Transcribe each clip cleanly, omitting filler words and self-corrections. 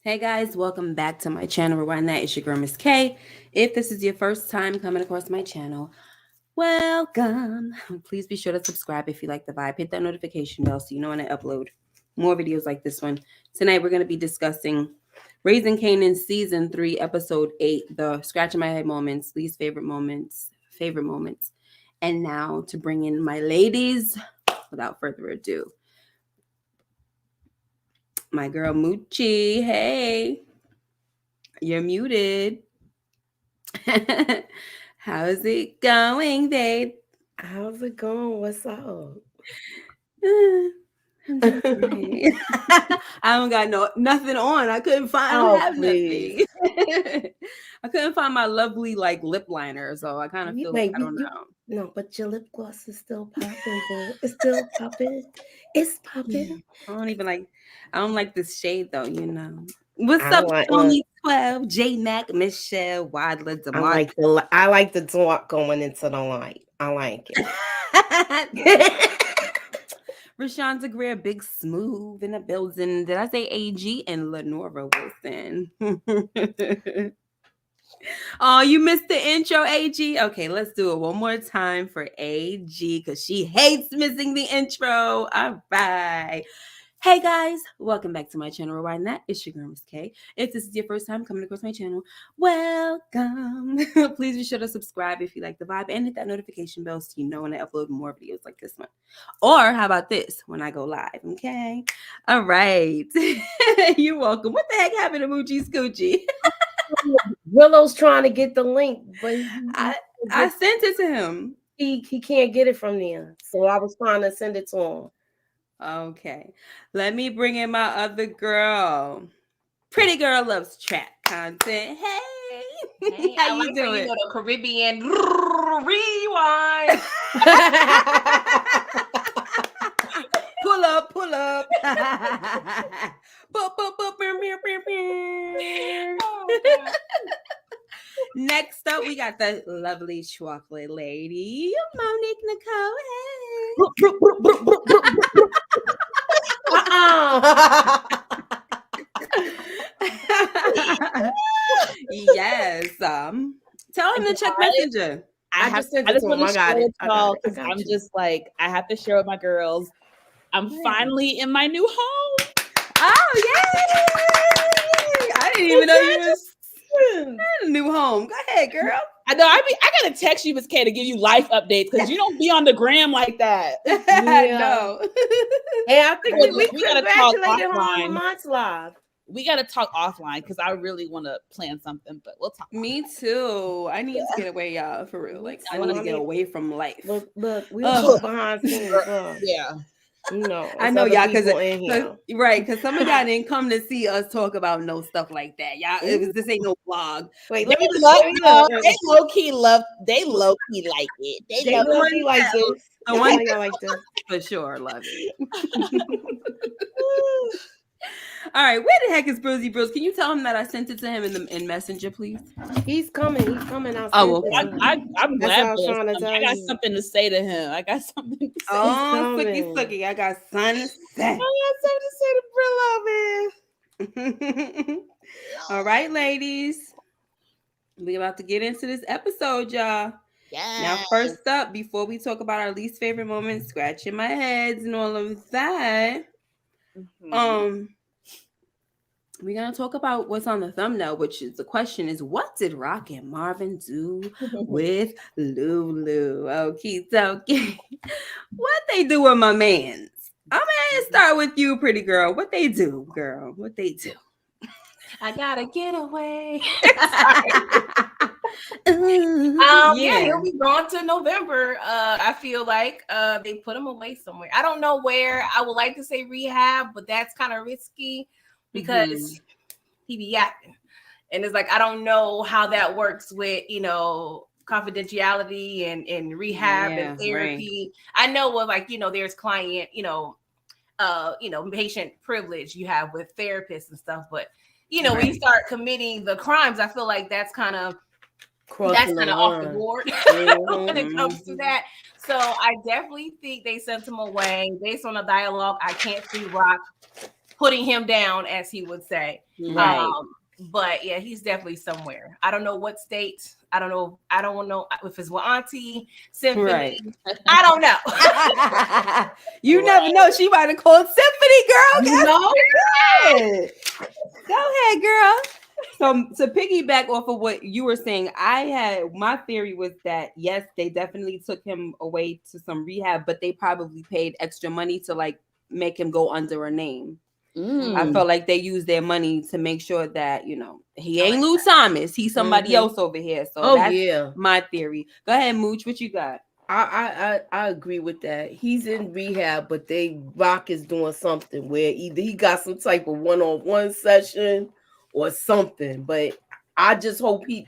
Hey guys, welcome back to my channel. Rewind that. It's your girl Miss K. If this is your first time coming across my channel, welcome. Please be sure to subscribe if you like the vibe. Hit that notification bell so you know when I upload more videos like this one. Tonight we're going to be discussing Raising Kanan Season 3, Episode 8, the scratching my head moments, least favorite moments, favorite moments. And now to bring in my ladies, without further ado, my girl Moochie. Hey, you're muted. How's it going, babe? How's it going? What's up? I'm just fine. I don't got nothing on. I couldn't find. I don't Oh, have please. nothing. I couldn't find my lovely lip liner, so I kind of feel like I don't know. No, but your lip gloss is still popping, boo. It's still popping. It's popping. I don't even like. I don't like this shade though. You know. What's I up, like look, Tony 12, J Mac, Michelle, Wadler, Demar? I like the dark going into the light. I like it. Rashawn Greer, Big Smooth in the building. Did I say AG? And Lenora Wilson. Oh, you missed the intro, AG? Okay, let's do it one more time for AG because she hates missing the intro. All right. Hey guys, welcome back to my channel. Rewind that. It's your girl, Miss K. If this is your first time coming across my channel, welcome. Please be sure to subscribe if you like the vibe and hit that notification bell so you know when I upload more videos like this one. Or how about this when I go live? Okay. All right. You're welcome. What the heck happened to Moochie Scoochie? Willow's trying to get the link, but I sent it to him. He can't get it from there. So I was trying to send it to him. Okay. Let me bring in my other girl. Pretty girl loves trap content. Hey, how you doing? You know, the Caribbean rewind. Pull up. Next up, we got the lovely chocolate lady, Monique Nicole. Hey. Yes. Tell him to check Messenger. I just want to share with y'all because I'm just like, I have to share with my girls. I'm finally in my new home. Oh, yay! I didn't even know you was in a new home. Go ahead, girl. I know. I gotta text you, Miss K, to give you life updates because you don't be on the gram like that. No. Hey, I think we gotta talk offline. Live. We gotta talk offline because I really want to plan something, but we'll talk. Me too. I need to get away, y'all, for real. Like I need to get away from life. Look, we look behind scenes. Yeah. No, I know y'all because some of y'all didn't come to see us talk about no stuff like that. Y'all, this ain't no vlog. Wait, they low key like it. They low key like this. The one y'all like this for sure. Love it. All right, where the heck is Bruzy Bruce? Can you tell him that I sent it to him in Messenger, please? He's coming. Oh, well, I'm glad. I got something to say to him. I got something to say. Oh, Sucky. I got something to say. I got something to say to Brillo, man. All right, ladies. We about to get into this episode, y'all. Yes. Now, first up, before we talk about our least favorite moments, scratching my heads and all of that, we're going to talk about what's on the thumbnail, which is the question is, what did RAQ Marvin do with Lulu? Okay. What they do with my mans? I'm going to start with you, pretty girl. What they do, girl? What they do? I gotta get away. Yeah, we gone to November. I feel like they put him away somewhere. I don't know where. I would like to say rehab, but that's kind of risky because he be yapping, and it's like I don't know how that works with confidentiality and rehab and therapy. Right. I know there's client patient privilege you have with therapists and stuff, but when you start committing the crimes, I feel like that's kind of off the board when it comes to that. So I definitely think they sent him away based on the dialogue. I can't see RAQ putting him down, as he would say. Right. But yeah, he's definitely somewhere. I don't know what state. I don't know. I don't know if it's with Auntie Symphony. Right. I don't know. You never know. She might have called Symphony, girl. No. Go ahead, girl. So to piggyback off of what you were saying, my theory was that yes, they definitely took him away to some rehab, but they probably paid extra money to like make him go under a name. I felt like they used their money to make sure that, you know, he ain't Lou Thomas. He's somebody else over here. So that's my theory. Go ahead, Mooch. What you got? I agree with that. He's in rehab, but RAQ is doing something where either he got some type of one-on-one session or something. But I just hope he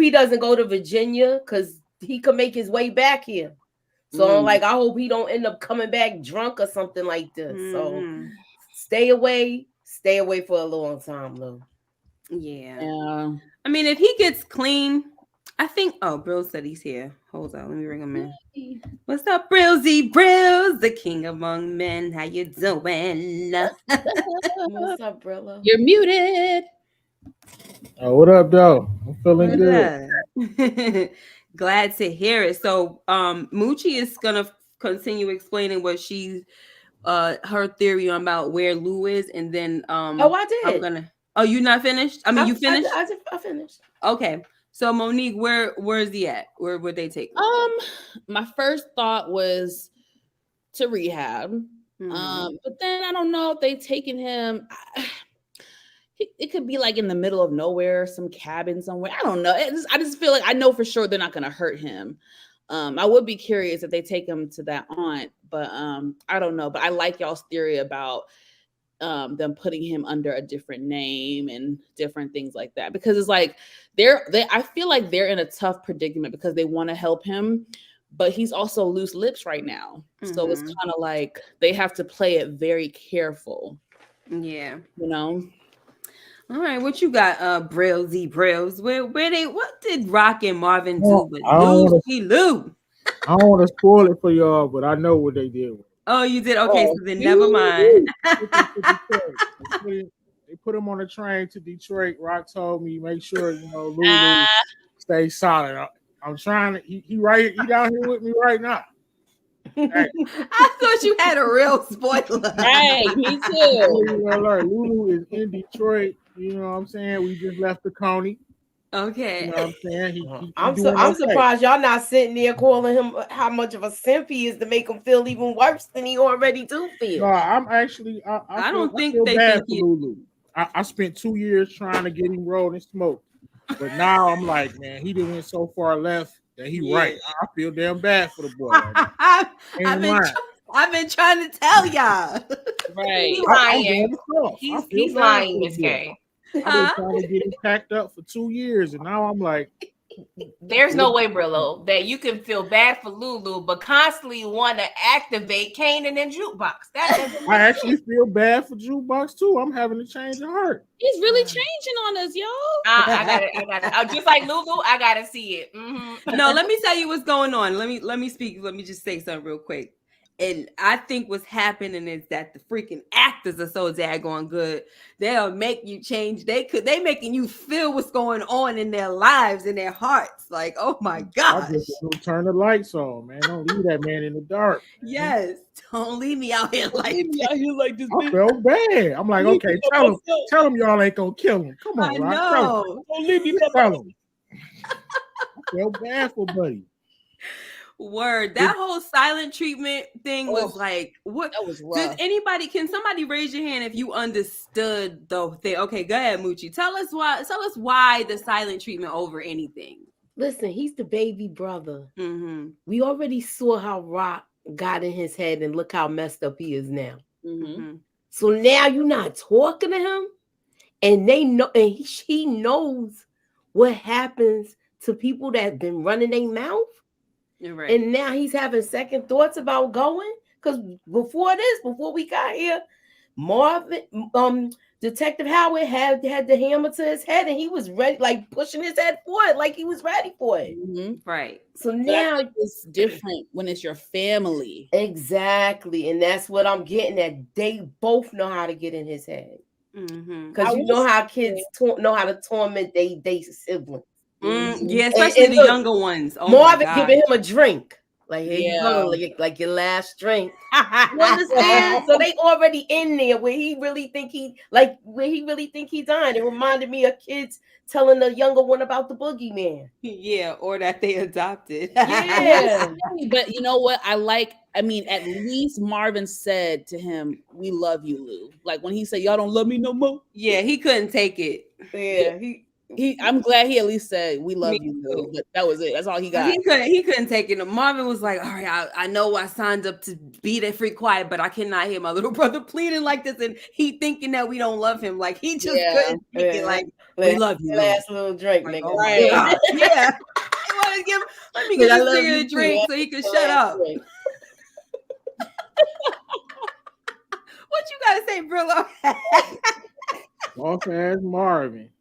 doesn't go to Virginia because he could make his way back here. So I hope he don't end up coming back drunk or something like this. So stay away for a long time, Lou. Yeah. I mean, if he gets clean, I think. Oh, Brill said he's here. Hold on, let me bring him in. What's up, Brillsy Brills, the king among men? How you doing? What's up, Brillo? You're muted. Oh, what up, though? I'm feeling good. Glad to hear it. So, Moochie is gonna continue explaining what she's her theory about where Lou is, and then I did. You not finished? I mean, you finished? I finished. Okay. So Monique, where's he at? Where would they take him? My first thought was to rehab. But then I don't know if they taken him. It could be like in the middle of nowhere, some cabin somewhere. I don't know. I just feel like I know for sure they're not going to hurt him. I would be curious if they take him to that aunt, but I don't know. But I like y'all's theory about them putting him under a different name and different things like that, because it's like I feel like they're in a tough predicament because they want to help him, but he's also loose lips right now. So it's kind of like they have to play it very careful. Yeah. You know? All right, what you got, Brillsy Brills? What did RAQ and Marvin do with Lou? I don't want to spoil it for y'all, but I know what they did. Oh, you did? Okay, so then never mind. They put him on a train to Detroit. RAQ told me, make sure, Lulu stay solid. I'm trying to, he down here with me right now. Hey. I thought you had a real spoiler. Hey, me too. Lulu is in Detroit. You know what I'm saying? We just left the county. Okay. You know what I'm saying? I'm surprised y'all not sitting there calling him how much of a simp he is to make him feel even worse than he already do feel. No, I'm actually I don't think they bad for Lulu. I spent 2 years trying to get him rolled and smoked. But now I'm like, man, he done went so far left that he right. I feel damn bad for the boy. Right I've been trying to tell y'all. Right. He's lying. He's lying, Miss K. I've been trying to get him packed up for 2 years, and now I'm like, there's no way, Brillo, that you can feel bad for Lulu, but constantly want to activate Kanan and Jukebox. I actually feel bad for Jukebox too. I'm having to change of heart. He's really changing on us, y'all. I got it. Just like Lulu, I gotta see it. No, let me tell you what's going on. Let me speak. Let me just say something real quick. And I think what's happening is that the freaking actors are so daggone good. They'll make you change. They making you feel what's going on in their lives, in their hearts. Like, oh my gosh. I just don't turn the lights on, man. Don't leave that man in the dark. Man. Yes. Don't leave me out here like this. I felt bad. I'm like, okay, tell him y'all ain't gonna kill him. Come on, RAQ. Tell him. Don't leave me tell him. I felt bad for Buddy. Word, that whole silent treatment thing was like, what? That was rough. Can somebody raise your hand if you understood the thing? Okay, go ahead, Moochie. Tell us why the silent treatment over anything. Listen, he's the baby brother. Mm-hmm. We already saw how RAQ got in his head, and look how messed up he is now. Mm-hmm. So now you're not talking to him, and they know, and he knows what happens to people that have been running their mouth. Right. And now he's having second thoughts about going, because before we got here, Marvin, Detective Howard had the hammer to his head, and he was ready, like pushing his head forward, like he was ready for it. Right. So now it's different when it's your family. Exactly, and that's what I'm getting at. They both know how to get in his head, because you know how kids know how to torment they siblings. Yeah, especially the younger ones. Oh, Marvin giving him a drink. Like, here you go, like your last drink. You understand? So they already in there where he really think he dying. It reminded me of kids telling the younger one about the boogeyman. Yeah, or that they adopted. Yeah. But you know what? I mean, at least Marvin said to him, "We love you, Lou." Like when he said, "Y'all don't love me no more." Yeah, he couldn't take it. Yeah, I'm glad he at least said, "We love you, Lou." But that was it. That's all he got. He couldn't take it. Marvin was like, "All right, I know I signed up to be there free quiet, but I cannot hear my little brother pleading like this, and he thinking that we don't love him. Like he just couldn't take it. Like we love you. Last little drink, like, nigga. Oh my God. Yeah. Let me give this nigga a drink so he can shut up. What you gotta say, Brillo? Boss ass Marvin.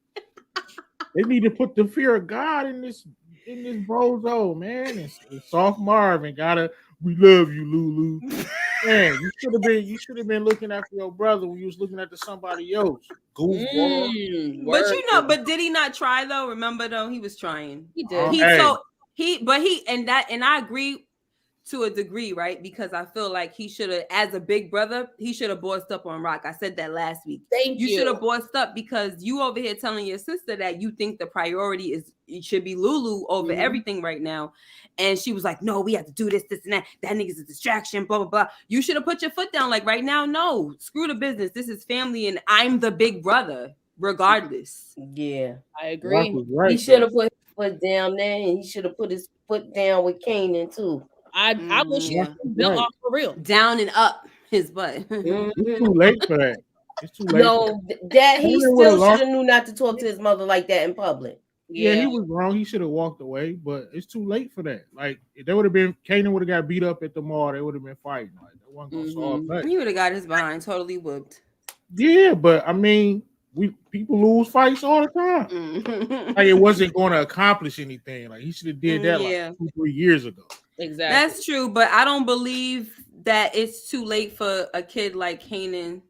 They need to put the fear of God in this bozo, man. And soft Marvin we love you, Lulu. Man, you should have been looking after your brother when you was looking after somebody else. Goofball. But did he not try though? Remember though, he was trying. He did. And I agree to a degree, right? Because I feel like he should have, as a big brother, he should have bossed up on RAQ. I said that last week. Thank you. You should have bossed up because you over here telling your sister that you think the priority it should be Lulu over everything right now. And she was like, no, we have to do this, and that. That nigga's a distraction, blah, blah, blah. You should have put your foot down. Like right now, no, screw the business. This is family and I'm the big brother, regardless. Yeah. I agree. Right, he should have put his foot down there, and he should have put his foot down with Kanan too. I wish he built off for real. Down and up his butt. It's too late for that. It's too late. No, that he still should have knew not to talk to his mother like that in public. Yeah, he was wrong. He should have walked away, but it's too late for that. Like, if they would have been, Kanan would have got beat up at the mall. They would have been fighting. Like, that wasn't gonna solve nothing. He would have got his behind totally whooped. Yeah, but I mean, people lose fights all the time. Like, it wasn't going to accomplish anything. Like, he should have did that like 2-3 years ago. Exactly. That's true, but I don't believe that it's too late for a kid like Kanan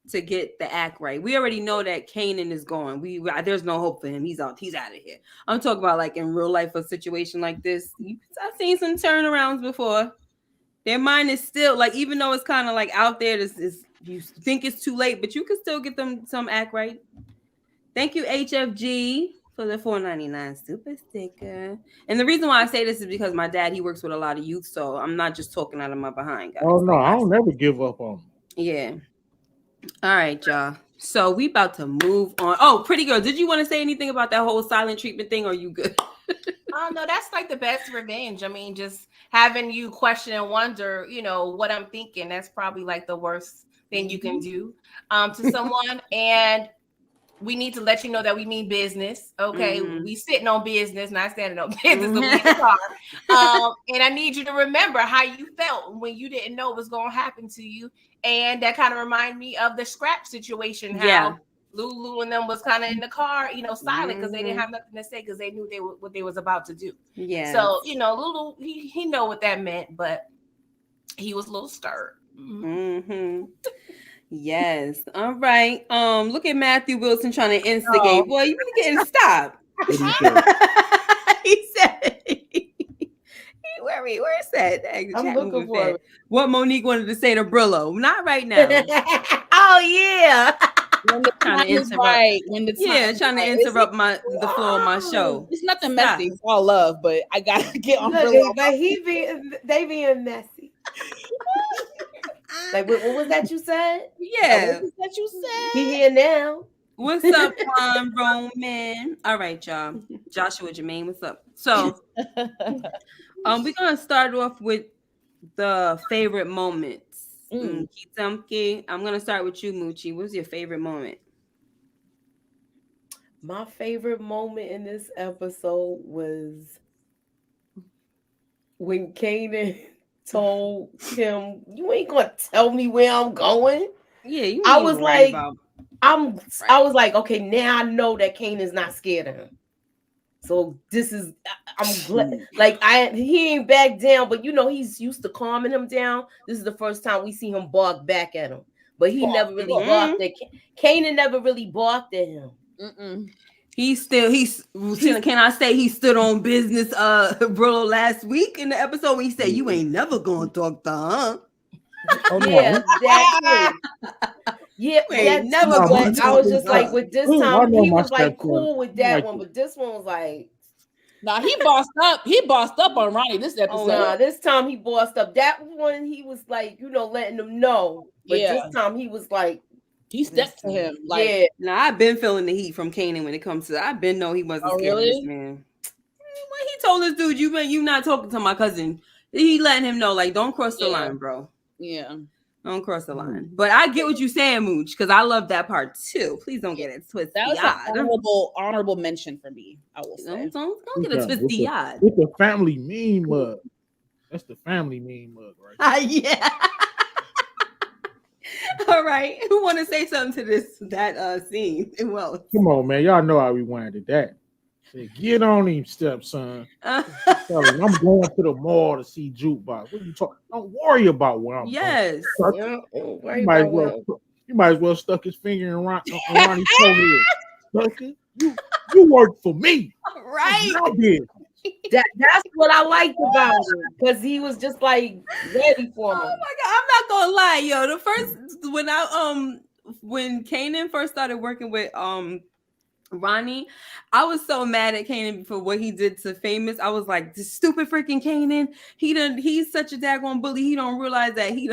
to get the act right. We already know that Kanan is gone. There's no hope for him. He's out of here. I'm talking about like in real life, a situation like this. I've seen some turnarounds before. Their mind is still like, even though it's kind of like out there, you think it's too late, but you can still get them some act right. Thank you, HFG, for the $4.99 super sticker. And the reason why I say this is because my dad, he works with a lot of youth, so I'm not just talking out of my behind, guys. Oh no, I don't never give up on them. Yeah. All right, y'all. So we about to move on. Oh, pretty girl, did you want to say anything about that whole silent treatment thing? Or are you good? No, that's like the best revenge. I mean, just having you question and wonder, what I'm thinking. That's probably like the worst thing you can do to someone. And we need to let you know that we mean business. Okay. We sitting on business, not standing on business. So we in the car. And I need you to remember how you felt when you didn't know what was going to happen to you. And that kind of remind me of the scrap situation. How Lulu and them was kind of in the car, silent because they didn't have nothing to say because they knew what they was about to do. Yeah. So, Lulu, he know what that meant, but he was a little scared. Yes. All right. Look at Matthew Wilson trying to instigate. Boy, you really getting stopped. He said, where's that? I'm looking for it. What Monique wanted to say to Brillo. Not right now. Oh, yeah. When the time is right. When the time trying to interrupt the flow of my show. It's nothing messy. It's all love, but I gotta get on Brillo. But they being messy. Like, what was that you said? Yeah. What was that you said? He here now. What's up, Ron Roman? All right, y'all. Joshua Jermaine, what's up? So, we're gonna start off with the favorite moments. I'm gonna start with you, Moochie. What's your favorite moment? My favorite moment in this episode was when Kanan told him, "You ain't gonna tell me where I'm going." Yeah, I was like, I was like, okay, now I know that Kanan's not scared of him. So this is, I'm glad, like he ain't back down, but he's used to calming him down. This is the first time we see him bark back at him, but he never really barked at Kanan. Never really barked at him. Can I say he stood on business, Brillo, last week in the episode when he said, "You ain't never gonna talk to her." Yeah, that too. Yeah, never. But I was just like, with this time, he was like cool with that one, but this one was like, nah, he bossed up. He bossed up on Ronnie this episode. Nah, this time he bossed up. That one, he was like, letting them know. But this time he was like, he stepped to him. Like, yeah. Nah, I've been feeling the heat from Kanan when it comes to. I've been know he wasn't scared of this man. When he told this dude, you not talking to my cousin, he letting him know, like, don't cross the line, bro. Yeah. Don't cross the line. But I get what you're saying, Mooch, because I love that part too. Please don't get it twisted. That was an honorable mention for me, I will say. Don't get it twisted. It's the family meme mug. That's the family meme mug, right? Yeah. All right. Who want to say something to that scene? Well, come on, man. Y'all know how we wanted that. Say, get on him, stepson. I'm going to the mall to see Jukebox. What are you talking? Don't worry about where I'm going. Yes. You might as well stuck his finger in Ronnie's forehead. Sucker, you work for me. Right. That's what I liked about him, because he was just like ready for him. Oh my God, I'm not gonna lie, yo. The first when Kanan first started working with Ronnie, I was so mad at Kanan for what he did to Famous. I was like, this stupid freaking Kanan. He's such a daggone bully. He don't realize that he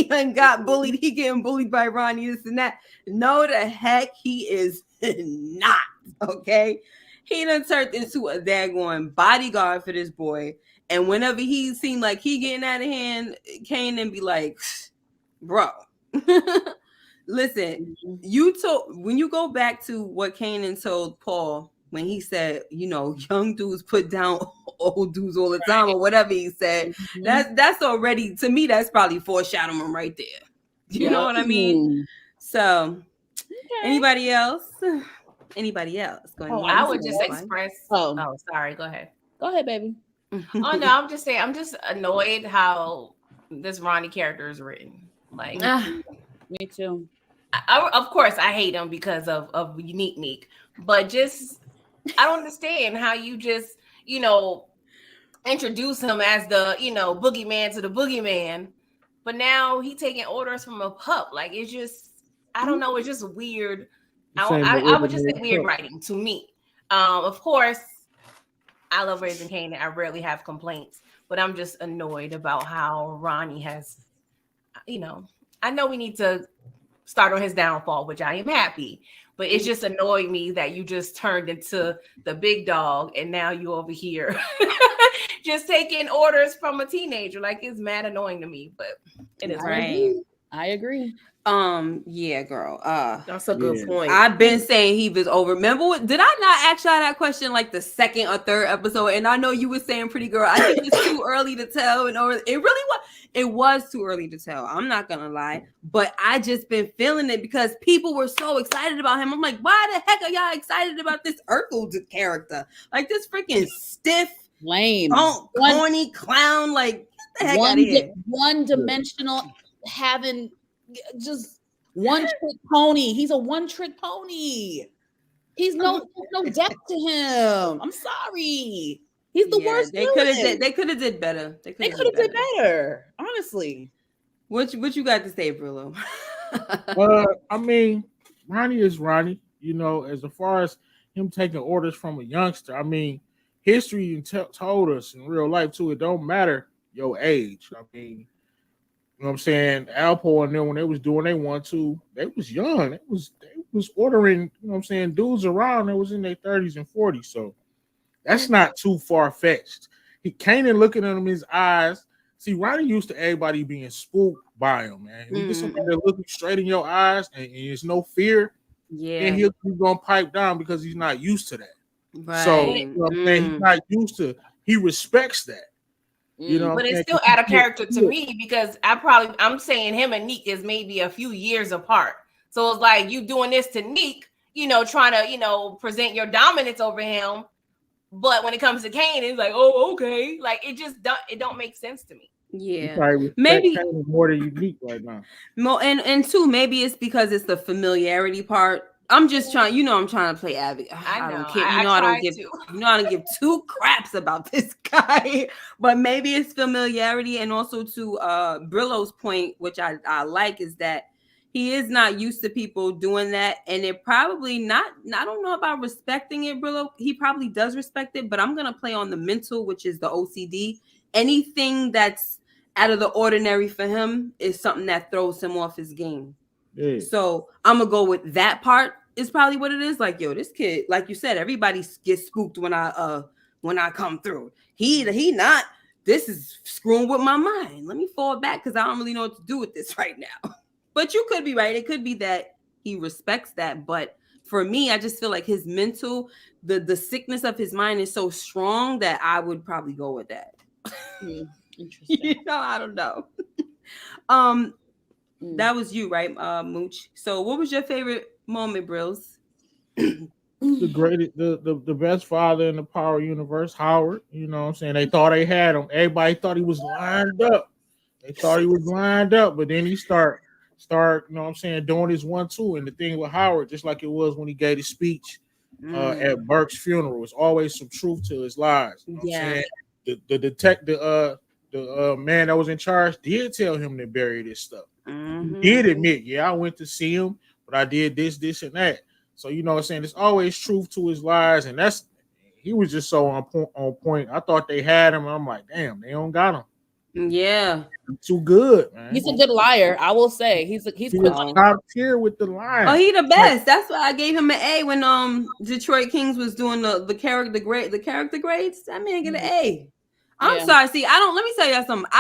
done got bullied. He getting bullied by Ronnie, this and that. No, the heck he is not. Okay. He done turned into a daggone bodyguard for this boy. And whenever he seemed like he getting out of hand, Kanan be like, bro. Listen, when you go back to what Kanan told Paul when he said, young dudes put down old dudes all the time, or whatever he said, that's already, to me, that's probably foreshadowing right there. You know what I mean? So, anybody else? I would just express. Oh, sorry. Go ahead. Go ahead, baby. Oh no, I'm just saying. I'm just annoyed how this Ronnie character is written. Like, me too. Of course, I hate him because of Unique, but just I don't understand how you just introduce him as the boogeyman to the boogeyman, but now he taking orders from a pup. Like, it's just I don't know. It's just weird. I would just say weird writing to me. Of course, I love Raising Kanan. I rarely have complaints, but I'm just annoyed about how Ronnie has, I know we need to start on his downfall, which I am happy, but it just annoyed me that you just turned into the big dog and now you over here just taking orders from a teenager. Like, it's mad annoying to me, but it is right. I agree. Yeah, girl. That's a good point. I've been saying he was over. Remember, did I not ask y'all that question like the second or third episode? And I know you were saying, pretty girl, I think it's too early to tell. And it really was. It was too early to tell. I'm not gonna lie, but I just been feeling it because people were so excited about him. I'm like, why the heck are y'all excited about this Urkel character? Like, this freaking stiff, lame, corny clown. Like, get the heck out of here. One-dimensional, having just one-trick pony. He's a one-trick pony. He's no depth to him. I'm sorry. He's the worst. They could have did better. They could have did better. Honestly. What you got to say, Brillo? I mean, Ronnie is Ronnie. As far as him taking orders from a youngster, I mean, history told us in real life too. It don't matter your age. I mean, you know what I'm saying? Alpo and them, when they was doing they 1-2, they was young. They was ordering, you know what I'm saying, dudes around that was in their 30s and 40s. So that's not too far-fetched. Kanan looking at him in his eyes. See, Ronnie used to everybody being spooked by him, man. You get somebody looking straight in your eyes and there's no fear, and he's gonna pipe down because he's not used to that. Right. So you know what I'm saying? He's not used to. He respects that. But it's still out of character to me because I'm saying him and Neek is maybe a few years apart. So it's like you doing this to Neek, you know, trying to, you know, present your dominance over him. But when it comes to Kanan, it's like, oh, okay. Like it don't make sense to me. Yeah, maybe more than unique right now. No, and two, maybe it's because it's the familiarity part. I'm just trying, you know, I'm trying to play advocate. I don't care. You know, I don't give two craps about this guy. But maybe it's familiarity, and also to Brillo's point, which I like, is that he is not used to people doing that, and it probably not. I don't know about respecting it, Brillo. He probably does respect it, but I'm gonna play on the mental, which is the OCD. Anything that's out of the ordinary for him is something that throws him off his game. Yeah. So I'm gonna go with that part is probably what it is. Like, yo, this kid, like you said, everybody gets spooked when I come through. He not. This is screwing with my mind. Let me fall back because I don't really know what to do with this right now. But you could be right. It could be that he respects that. But for me, I just feel like his mental, the sickness of his mind is so strong that I would probably go with that. Interesting. You know, I don't know. That was you, right, Mooch? So what was your favorite moment, Brills? The greatest, the best father in the Power universe, Howard. You know what I'm saying? They thought they had him. Everybody thought he was lined up. But then he start, you know what I'm saying, doing his 1-2. And the thing with Howard, just like it was when he gave his speech at Burke's funeral, was always some truth to his lies. You know what I'm saying? The detective, the man that was in charge did tell him to bury this stuff. He did admit, I went to see him, but I did this, and that. So, you know what I'm saying? There's always truth to his lies, and he was just so on point. I thought they had him, and I'm like, damn, they don't got him. Yeah. Too good, man. He's a good liar, I will say. He's top tier with the line. Oh, he the best. That's why I gave him an A when Detroit Kings was doing the character grades. That man get an A. I'm sorry. See, let me tell y'all something.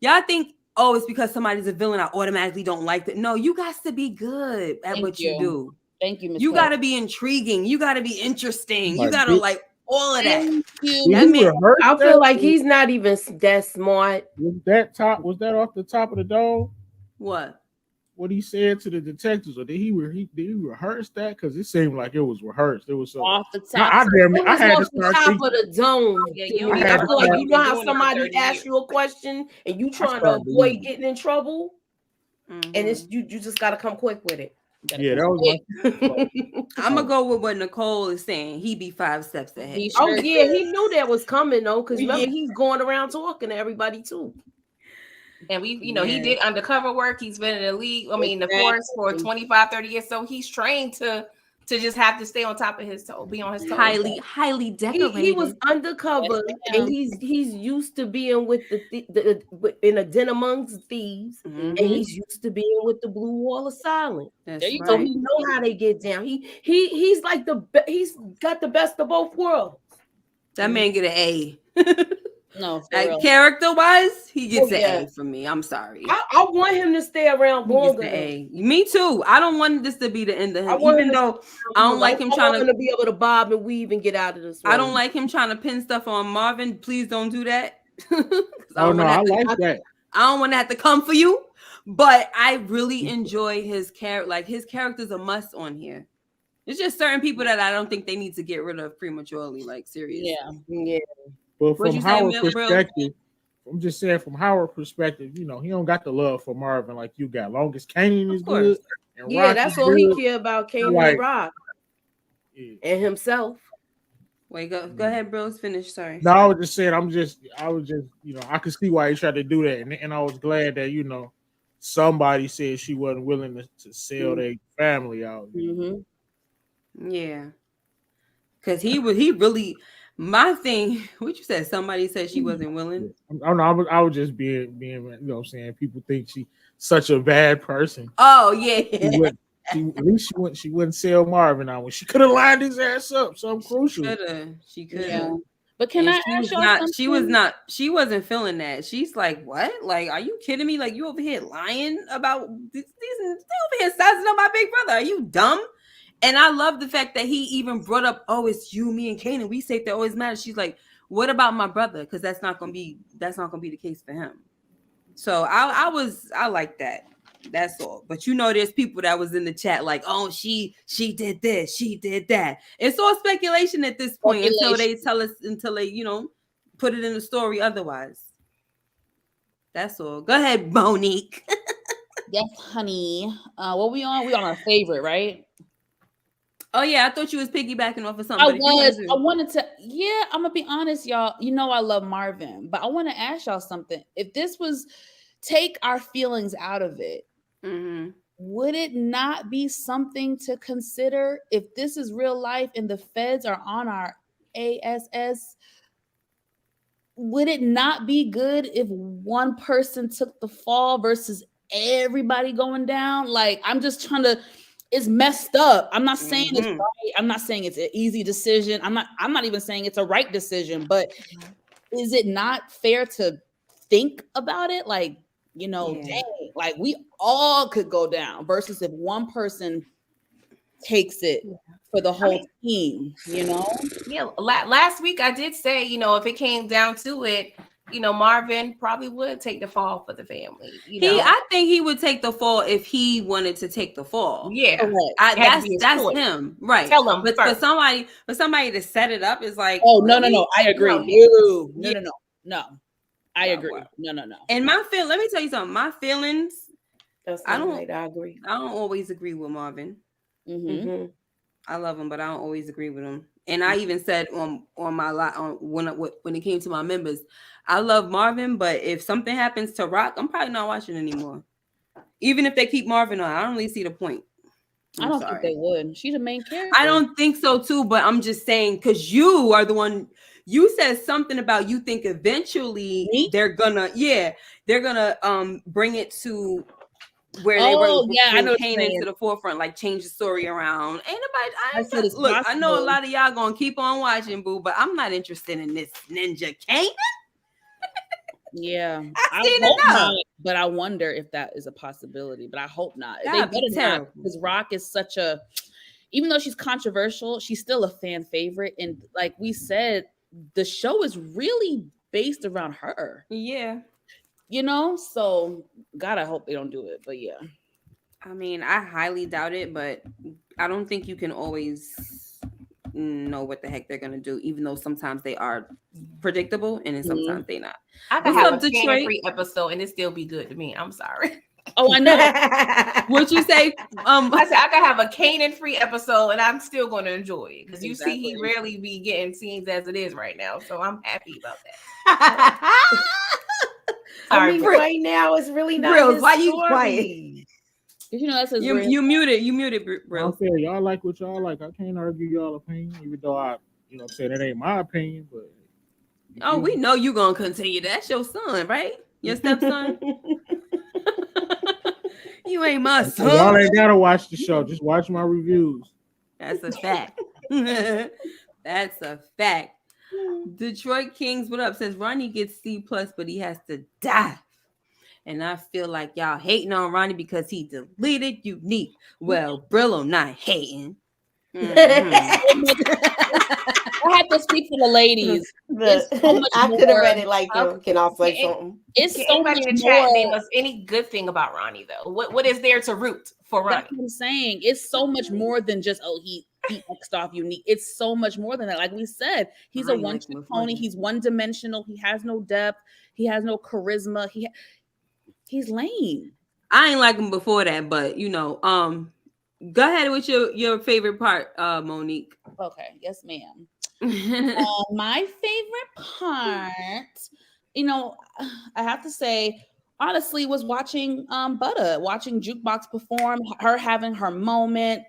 Y'all think, oh, it's because somebody's a villain, I automatically don't like it. No, you got to be good at what you do. Thank you, Ms. You got to be intriguing. You got to be interesting. You got to like all of that. I feel like he's not even that smart. Was that off the top of the dome? What he said to the detectives, or did he rehearse that? Because it seemed like it was rehearsed. It was so off the top. I had to start top of the dome. I feel like you know how somebody asks you a question and you trying to avoid getting in trouble, and it's you just got to come quick with it. Yeah, that was I'm gonna go with what Nicole is saying. He be 5 steps ahead. He knew that was coming though, because remember he's going around talking to everybody too. And he did undercover work. He's been in the league, the force for 25, 30 years. So he's trained to just have to stay on top of his toe, be on his toes. Highly decorated. He was undercover, and he's used to being with in a den amongst thieves, and he's used to being with the Blue Wall of Silence. So he know how they get down. He's like he's got the best of both worlds. That man get an A. No, character wise, he gets an A from me. I'm sorry. I want him to stay around longer. Me too. I don't want this to be the end of him. Even though I don't like him trying to be able to bob and weave and get out of this. I don't like him trying to pin stuff on Marvin. Please don't do that. I like that. I don't want to have to come for you, but I really enjoy his character. Like his character's a must on here. It's just certain people that I don't think they need to get rid of prematurely. Like seriously. Yeah. But from Howard's perspective, I'm just saying from Howard's perspective, he don't got the love for Marvin like you got. Long as Kanan is good, and that's all he care about. Kanan and Rock, and himself. Wait, go ahead, bros. Finish. Sorry. No, I was just saying. I was just, I could see why he tried to do that, and I was glad that somebody said she wasn't willing to sell their family out. Yeah, because he really. My thing, what you said, somebody said she wasn't willing. I was just being, I'm saying, people think she's such a bad person. Oh yeah. At least she wouldn't sell Marvin out when she could have lined his ass up. Something crucial. She could have. Yeah. But can I ask you something? She wasn't feeling that. She's like, what? Like, are you kidding me? Like, you over here lying about these over here sizing up my big brother. Are you dumb? And I love the fact that he even brought up, oh, it's you, me, and Kanan. We say that always matters. She's like, what about my brother? Because that's not gonna be the case for him. So I like that. That's all. But you know, there's people that was in the chat like, oh, she did this, she did that. It's all speculation at this point until they tell us, until they, you know, put it in the story otherwise. That's all. Go ahead, Monique. Yes, honey. What we on? We on our favorite, right? Oh yeah, I thought you was piggybacking off of something. I wanted to. Yeah, I'm gonna be honest, y'all. You know I love Marvin, but I want to ask y'all something. If this was take our feelings out of it, would it not be something to consider if this is real life and the feds are on our ASS? Would it not be good if one person took the fall versus everybody going down? Like, I'm just trying to. It's messed up. I'm not saying it's right. I'm not saying it's an easy decision. I'm not even saying it's a right decision. But is it not fair to think about it? Like, you know, dang, like we all could go down versus if one person takes it for the whole team, you know? Yeah, last week I did say, you know, if it came down to it, you know, Marvin probably would take the fall for the family. You know? I think he would take the fall if he wanted to take the fall. Yeah, that's him, right? Tell him, but for somebody to set it up is like, oh no, I agree. No, I agree. No. And my feel, let me tell you something. My feelings, I agree. I don't always agree with Marvin. I love him, but I don't always agree with him. And I even said on my when it came to my members, I love Marvin, but if something happens to RAQ, I'm probably not watching anymore. Even if they keep Marvin on, I don't really see the point. I don't think they would. She's the main character. I don't think so too, but I'm just saying because you are the one. You said something about you think eventually they're gonna bring it to where they were Kanan to the forefront, like change the story around. Ain't nobody. I know a lot of y'all gonna keep on watching, boo, but I'm not interested in this ninja Kanan. Yeah, I hope not, but I wonder if that is a possibility. But I hope not. They better not, because RAQ is such a. Even though she's controversial, she's still a fan favorite, and like we said, the show is really based around her. Yeah. You know, so God, I hope they don't do it. But yeah, I mean, I highly doubt it, but I don't think you can always know what the heck they're gonna do, even though sometimes they are predictable and then sometimes they not. I could have a Kanan-free episode and it still be good to me. I'm sorry. Oh, I know. What you say? I said I could have a Kanan-free episode and I'm still going to enjoy it because you see he rarely be getting scenes as it is right now, so I'm happy about that. I mean, right now it's really not. Brills, why you quiet? You know, that's his you muted, bro. Okay, y'all like what y'all like. I can't argue y'all opinion, even though I'm saying that ain't my opinion. But we know you gonna continue. That's your son, right? Your stepson. You ain't my son. Y'all ain't gotta watch the show. Just watch my reviews. That's a fact. That's a fact. Detroit Kings, what up? Says Ronnie gets C+, but he has to die. And I feel like y'all hating on Ronnie because he deleted Unique. Well, Brillo not hating. I have to speak for the ladies. I could have read it like you. Can I say something? It's so much in the chat name us any good thing about Ronnie though. What is there to root for Ronnie? That's what I'm saying. It's so much more than just he X'd off Unique. It's so much more than that. Like we said, he's a one-trick pony. He's one-dimensional. He has no depth. He has no charisma. He's lame. I ain't like him before that, but go ahead with your favorite part, Monique. Okay, yes, ma'am. My favorite part, I have to say, honestly, was watching watching Jukebox perform, her having her moment,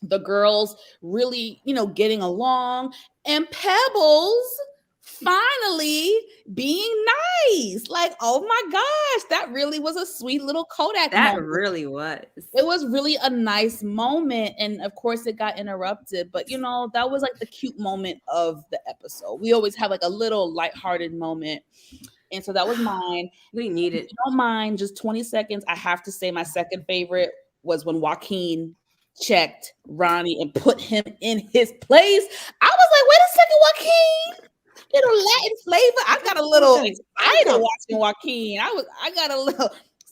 the girls really, getting along, and Pebbles finally being nice. Like, oh my gosh, that really was a sweet little Kodak that moment. Really was. It was really a nice moment, and of course it got interrupted, but that was like the cute moment of the episode. We always have like a little lighthearted moment, and so that was mine. We need it. If you don't mind, just 20 seconds. I have to say my second favorite was when Joaquin checked Ronnie and put him in his place. I was like, wait a second, Joaquin. Latin flavor. I got a little excited watching Joaquin. I got a little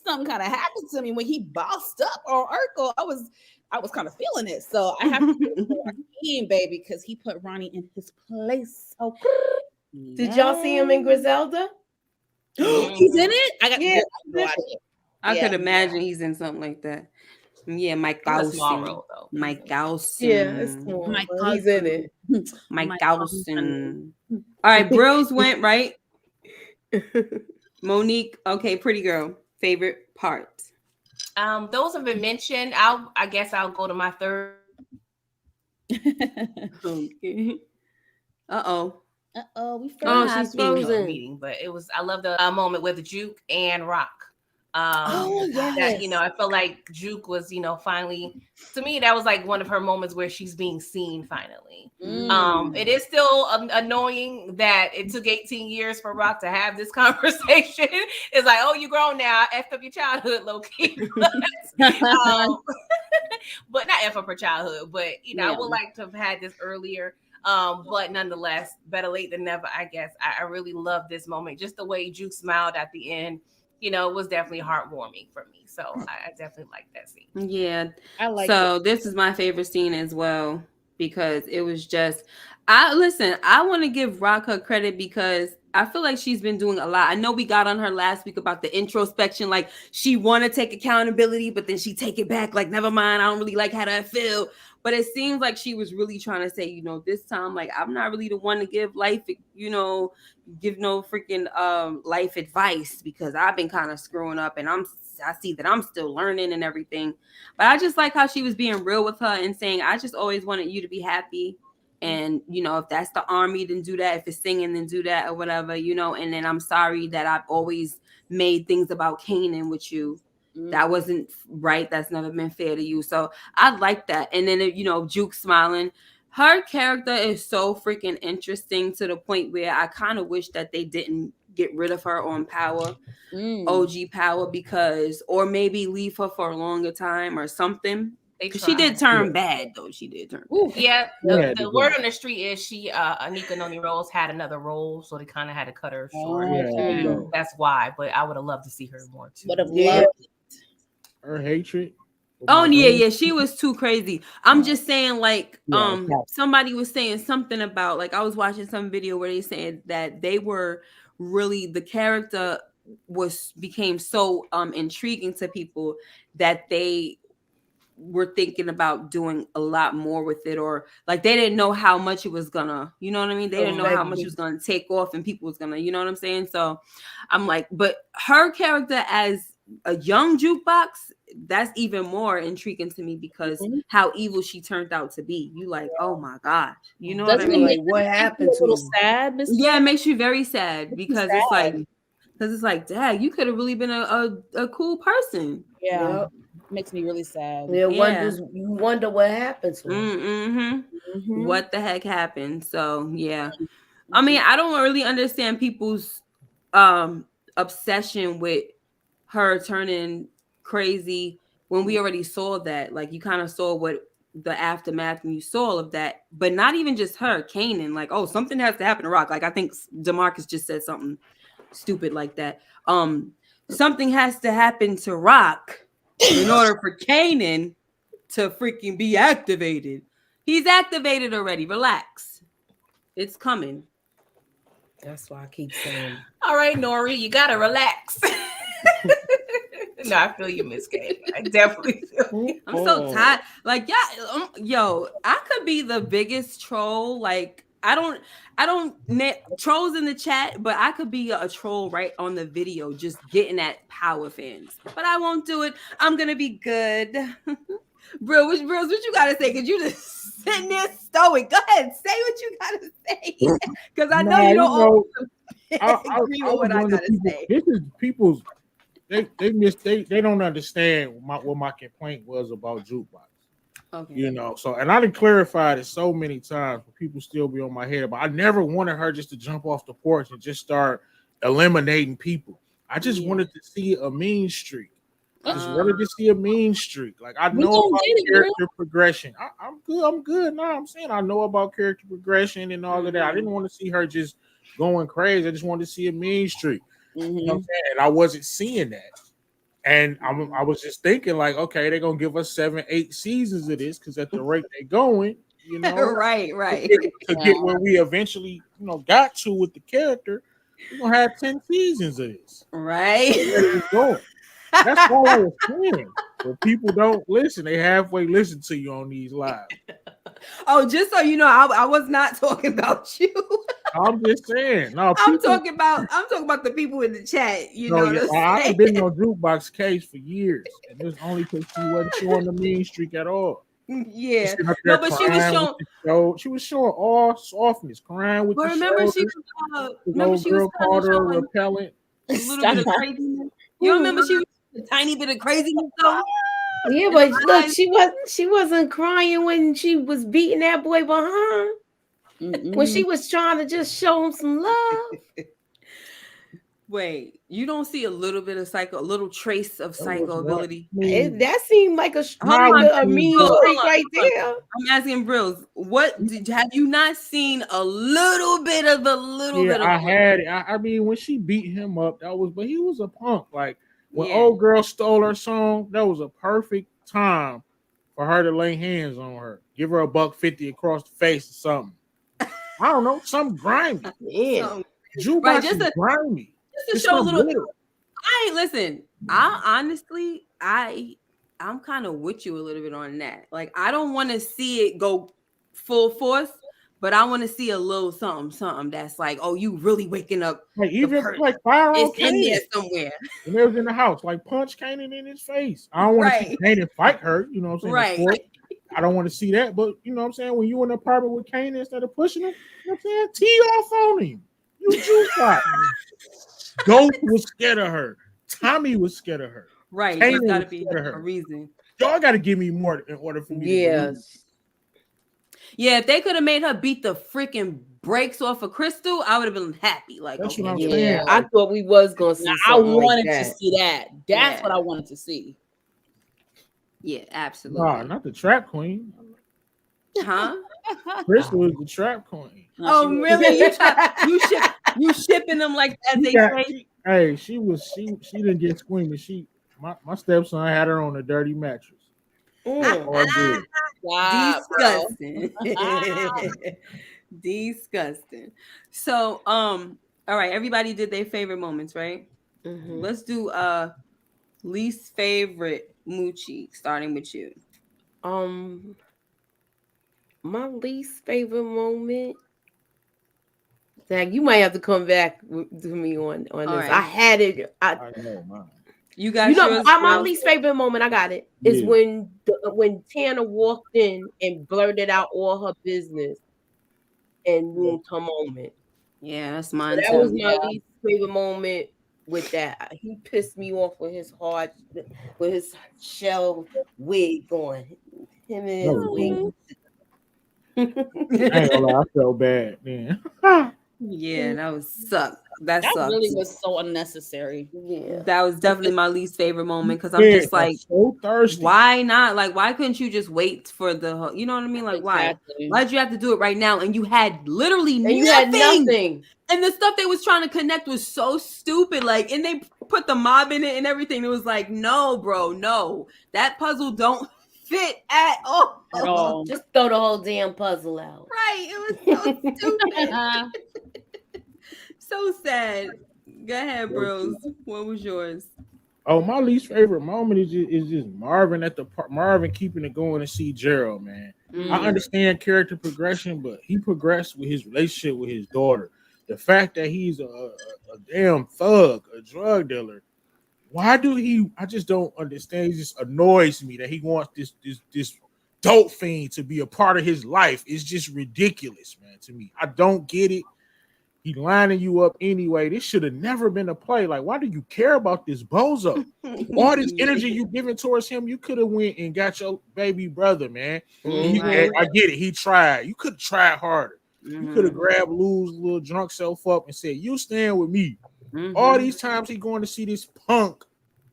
something kind of happened to me when he bossed up on Urkel. I was kind of feeling it. So I have to give baby, because he put Ronnie in his place. Okay. Did y'all see him in Griselda? He's in it? I could imagine he's in something like that. Yeah, Mike Gaussen. Small role, though. Mike Gaussen. Yeah, it's small. He's in it. Mike Gaussen. All right, Brills went, right? Monique, okay, pretty girl. Favorite part? Those have been mentioned. I guess I'll go to my third. Okay. Uh-oh. We she's frozen. Meeting, but I love the moment with the Juke and RAQ. Yes. That, I felt like Juke was, finally, to me, that was like one of her moments where she's being seen finally. It is still annoying that it took 18 years for RAQ to have this conversation. It's like, oh, you grown now, effed up your childhood, low-key. But not F up her childhood, but, I would like to have had this earlier. But nonetheless, better late than never, I guess. I really love this moment. Just the way Juke smiled at the end, it was definitely heartwarming for me. So I definitely like that scene. Yeah. I like it. This is my favorite scene as well, because it was just, I want to give RAQ her credit, because I feel like she's been doing a lot. I know we got on her last week about the introspection, like she want to take accountability, but then she take it back, like, never mind, I don't really like how that feel. But it seems like she was really trying to say, this time, like, I'm not really the one to give life, give no freaking life advice, because I've been kind of screwing up, and I see that I'm still learning and everything. But I just like how she was being real with her and saying, I just always wanted you to be happy. And, if that's the army, then do that. If it's singing, then do that, or whatever, and then I'm sorry that I've always made things about Kanan with you. That wasn't right. That's never been fair to you. So I like that. And then, Juke smiling. Her character is so freaking interesting, to the point where I kind of wish that they didn't get rid of her on Power, OG Power, or maybe leave her for a longer time or something. She did turn bad, though. She did turn bad. Yeah, the word on the street is Anika Noni Rose had another role, so they kind of had to cut her short. That's why. But I would have loved to see her more, too. Would have loved her hatred. Oh yeah, she was too crazy. I'm just saying, like, somebody was saying something about, like, I was watching some video where they said that they were really, the character became so intriguing to people that they were thinking about doing a lot more with it, or like they didn't know how much it was gonna, you know what I mean? They didn't know how much it was gonna take off and people was gonna, you know what I'm saying? So I'm like, but her character as a young Jukebox, that's even more intriguing to me, because how evil she turned out to be. You like, oh my gosh, you know what I mean? Like, what happened to a little sad? Yeah, it makes you very sad, because it's like, dad, you could have really been a cool person. Yeah. Makes me really sad. You wonder what happened to him. What the heck happened? So yeah, I mean, I don't really understand people's obsession with her turning crazy when we already saw that. Like, you kind of saw what the aftermath, and you saw all of that, but not even just her, Kanan. Like, oh, something has to happen to RAQ. Like, I think DeMarcus just said something stupid like that. Something has to happen to RAQ in order for Kanan to freaking be activated. He's activated already. Relax. It's coming. That's why I keep saying. All right, Nori, you gotta relax. No, I feel you, Miss K. I definitely feel you. I'm so tired. Like, yeah, yo, I could be the biggest troll. Like, I don't trolls in the chat, but I could be a troll right on the video, just getting at Power fans. But I won't do it. I'm gonna be good. Bro, what you gotta say? Cause you just sitting there stoic. Go ahead, say what you gotta say. Cause I know you don't agree with what I gotta say. This is people's. They don't understand what my complaint was about Jukebox. Okay. So, and I done clarified it so many times, but people still be on my head. But I never wanted her just to jump off the porch and just start eliminating people. I just wanted to see a mean streak. I just wanted to see a mean streak. Like, I know about character progression. I'm good. I'm good. No, I'm saying I know about character progression and all of that. I didn't want to see her just going crazy. I just wanted to see a mean streak. You know what I'm saying? And I wasn't seeing that. And I was just thinking, like, okay, they're gonna give us 7-8 seasons of this because at the rate they're going, right. to get where we eventually, got to with the character, we're gonna have 10 seasons of this. Right. That's all I was saying. But people don't listen. They halfway listen to you on these lives. Oh, just so you know, I was not talking about you. I'm just saying. No, I'm talking about the people in the chat. You know, I've been on Jukebox Case for years, and it was only because she wasn't showing the mean streak at all. Yeah, no, but she was showing. She was showing all softness, crying with the remember shoulders. She was called her repellent. A little bit of craziness. You remember she was a tiny bit of craziness though. Yeah, but look, she wasn't crying when she was beating that boy behind. When she was trying to just show him some love. Wait, you don't see a little bit of a little trace of psycho ability? That seemed like a mean streak right there. I'm asking Brills, have you not seen a little bit of I had it. I mean, when she beat him up, but he was a punk. Like when old girl stole her song, that was a perfect time for her to lay hands on her, give her $150 across the face or something. I don't know, something grimy. Yeah, Jukebox is grimy. Just to show a little. Listen. I honestly, I'm kind of with you a little bit on that. Like, I don't want to see it go full force, but I want to see a little something that's like, oh, you really waking up. Like even like fire on Kanan. In there somewhere. When they was in the house, like punch Kanan in his face. I don't want to see Kanan fight her. You know what I'm saying? Right. I don't want to see that, but you know what I'm saying? When you in an apartment with Kanan instead of pushing him, you know what I'm saying? Tee off on him. You Jukebox. Ghost was scared of her. Tommy was scared of her. Right. There's got to be a reason. Y'all got to give me more in order for me to believe. Yeah, if they could have made her beat the freaking brakes off of Crystal, I would have been happy. Like, that's what I'm saying. I thought we was going to see I wanted to see that. That's what I wanted to see. Yeah, absolutely. Nah, not the trap queen. Huh? Crystal is the trap queen. Oh, really? You shipping them like as they say? Hey, she didn't get squeamish. My stepson had her on a dirty mattress. Wow, disgusting. Disgusting. So, all right, everybody did their favorite moments, right? Mm-hmm. Let's do least favorite Moochie, starting with you. My least favorite moment. Zach, you might have to come back to me on this. Right. I had it. I know mine. You got yours. My least favorite moment. I got it. Is when Tana walked in and blurted out all her business and ruined her moment. Yeah, that's mine. So that was my least favorite moment. With that, he pissed me off with his shell wig on. Him and his wig. I ain't gonna lie, I felt bad, man. Yeah, that was sucked. That really was so unnecessary. Yeah, that was definitely my least favorite moment because I'm just like, so thirsty. Why not? Like, why couldn't you just wait for the? You know what I mean? Like, why did you have to do it right now? And you had literally nothing. You had nothing. And the stuff they was trying to connect was so stupid. Like, and they put the mob in it and everything. It was like, no, bro, no, that puzzle don't fit at all. Just throw the whole damn puzzle out. Right? It was so stupid. So sad. Go ahead, bros. What was yours? Oh, my least favorite moment is just Marvin Marvin keeping it going to see Gerald, man. I understand character progression, but he progressed with his relationship with his daughter. The fact that he's a damn thug, a drug dealer. Why do he? I just don't understand. It just annoys me that he wants this dope fiend to be a part of his life. It's just ridiculous, man, to me. I don't get it. He lining you up anyway. This should have never been a play. Like, why do you care about this bozo? All this energy you giving towards him, you could have went and got your baby brother, man. I get it. He tried. You could have tried harder. You could have grabbed Lou's little drunk self up and said, "You stand with me." All these times he going to see this punk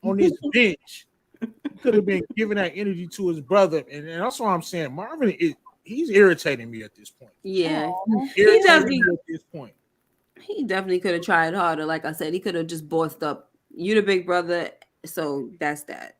on this bench. He could have been giving that energy to his brother, and that's why I'm saying Marvin he's irritating me at this point. Yeah, he definitely at this point. He definitely could have tried harder. Like I said, he could have just bossed up. You the big brother, So that's that.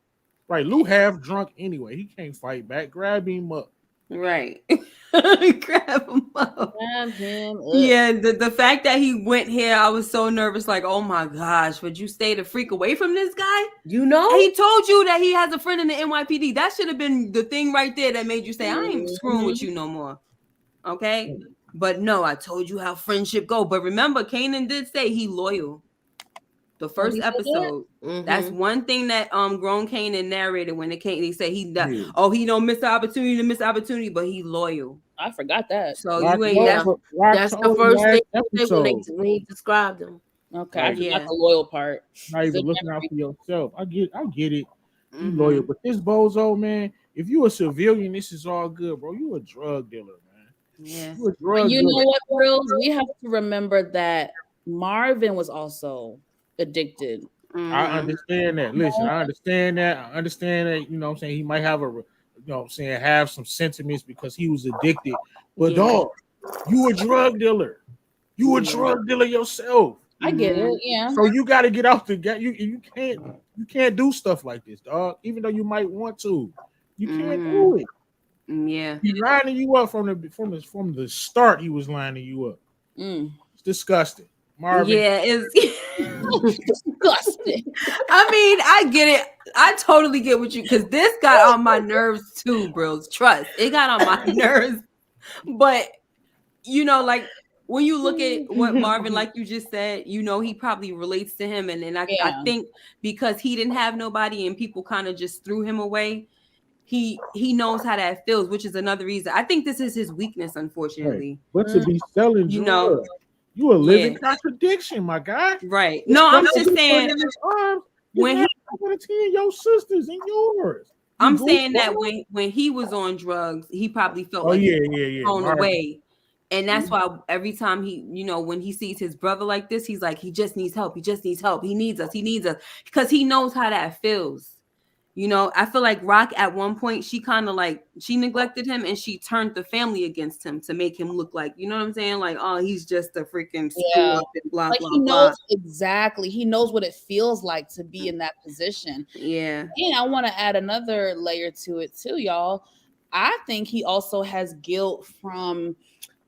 Right, Lou half drunk anyway. He can't fight back. Grab him up. Right. Grab him up. Grab him up. Yeah, the fact that he went here, I was so nervous. Like, oh my gosh, would you stay the freak away from this guy? You know, He told you that he has a friend in the NYPD. That should have been the thing right there that made you say, I ain't screwing with you no more. Okay? But no, I told you how friendship go. But remember, Kanan did say he loyal. The first episode. That's one thing that grown Kanan narrated when it came. They say he don't miss the opportunity, but he loyal. I forgot that. So you ain't that's the first thing when he described him. Okay, I forgot the loyal part. Not even looking out for yourself. I get it. You loyal, but this bozo, man, if you a civilian, this is all good, bro. You a drug dealer, man. Yeah. You a drug dealer. Know what, girls? We have to remember that Marvin was also addicted. I understand that. Listen, I understand that. You know what I'm saying? He might have have some sentiments because he was addicted. But dog, you a drug dealer. You a drug dealer yourself. I get it, yeah. So you got to get out the gate. You can't do stuff like this, dog. Even though you might want to, you can't do it. Yeah, he's lining you up from the start. He was lining you up. It's disgusting, Marvin. Yeah, it's disgusting. I mean, I get it. I totally get what you, because this got on my nerves too, bros. Trust, it got on my nerves. But like, when you look at what Marvin, like you just said, he probably relates to him. And then I think because he didn't have nobody and people kind of just threw him away, he knows how that feels, which is another reason. I think this is his weakness, unfortunately. Right. But to be selling, you a living contradiction, my guy. Right. No, I'm just saying when he your sisters and yours. I'm saying that when he was on drugs, he probably felt thrown away. And that's why every time he, when he sees his brother like this, he's like, he just needs help. He just needs help. He needs us. Because he knows how that feels. I feel like RAQ at one point, she kind of she neglected him and she turned the family against him to make him look like, you know what I'm saying? Like, oh, he's just a freaking screw up and blah, blah, he blah. knows exactly. He knows what it feels like to be in that position. Yeah. And I want to add another layer to it too, y'all. I think he also has guilt from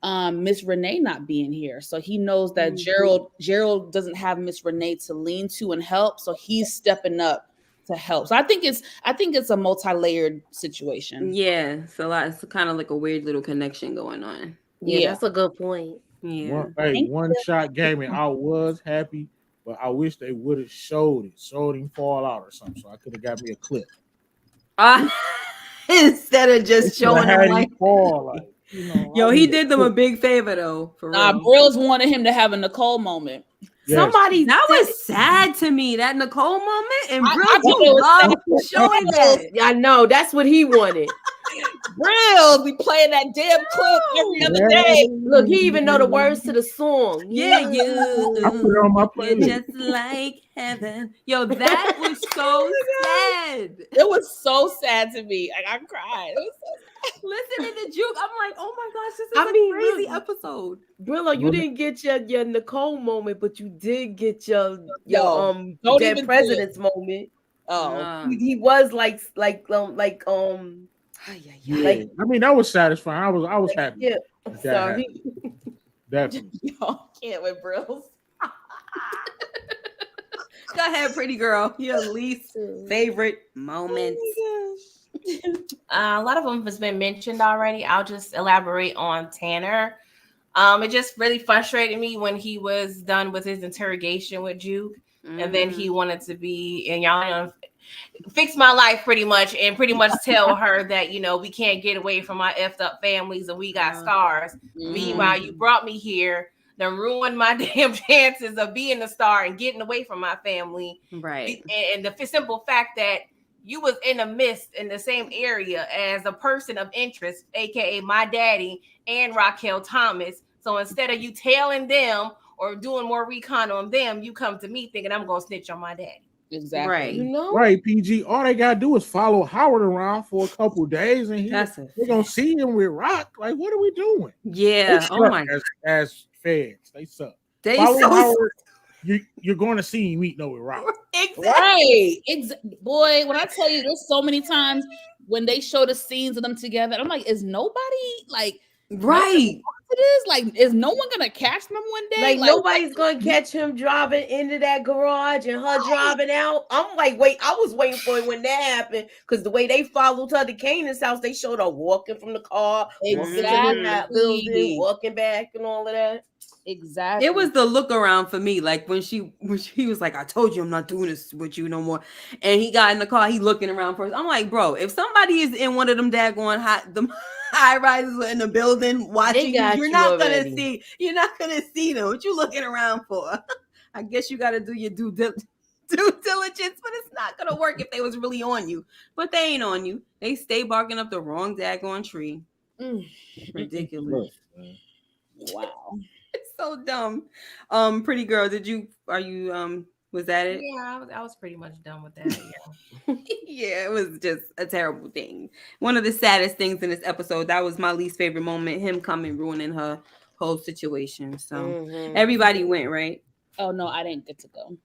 Miss Renee not being here. So he knows that Gerald doesn't have Miss Renee to lean to and help. So he's stepping up to help. So I think it's a multi-layered situation. Yeah. So it's kind of like a weird little connection going on. Yeah, that's a good point. Yeah. One shot gaming. I was happy, but I wish they would have showed him fall out or something. So I could have got me a clip. Instead of just showing him like fall. He did them a big favor though. For real. Brills wanted him to have a Nicole moment. Yes. That was sad to me, that Nicole moment, and Brills loved showing that. I know that's what he wanted. Brills, we playing that damn clip every other day. Look, he even know the words to the song. Yeah, I put it on my playlist. You're just like heaven. Yo, that was so sad. It was so sad to me. I cried. It was so sad. Listening to Juke, I'm like, oh my gosh, this is a crazy episode. Brillo, you didn't get your Nicole moment, but you did get your dead president's moment. Oh, he was like I mean, that was satisfying. I was happy. Yeah, I'm sorry. Definitely. Y'all can't with Brills. Go ahead, pretty girl. Your least favorite moments. A lot of them has been mentioned already. I'll just elaborate on Tanner. It just really frustrated me when he was done with his interrogation with Juke, and then he wanted to be, and y'all fix my life pretty much tell her that we can't get away from our effed up families and we got scars. Meanwhile, you brought me here, then ruined my damn chances of being a star and getting away from my family. Right. And the simple fact that you was in the midst in the same area as a person of interest, aka my daddy and Raquel Thomas. So instead of you tailing them or doing more recon on them, you come to me thinking I'm gonna snitch on my daddy. Exactly. Right. Right, PG. All they gotta do is follow Howard around for a couple days, and they're gonna see him with RAQ. Like, what are we doing? Yeah. Oh my. As feds, they suck. They follow so Howard. you're going to see him eat with Rock. Exactly. Right. Boy, when I tell you, there's so many times when they show the scenes of them together, I'm like, is nobody like right? It is like, is no one gonna catch them one day? Like nobody's gonna catch him driving into that garage and her driving out. I'm like, wait, I was waiting for it when that happened because the way they followed her to Kanan's house, they showed her walking from the car, walking to that building, walking back, and all of that. Exactly. It was the look around for me, like when she was like, "I told you I'm not doing this with you no more," and he got in the car, he looking around first. I'm like, bro, if somebody is in one of them daggone high rises in the building watching you, you're not gonna see them. What you looking around for? I guess you got to do your due diligence, but it's not gonna work if they was really on you. But they ain't on you. They stay barking up the wrong daggone tree. Ridiculous. Wow. It's so dumb. Pretty girl, was that it? Yeah, I was pretty much done with that. Yeah. Yeah, it was just a terrible thing. One of the saddest things in this episode. That was my least favorite moment. Him coming ruining her whole situation. So everybody went, right? Oh no, I didn't get to go.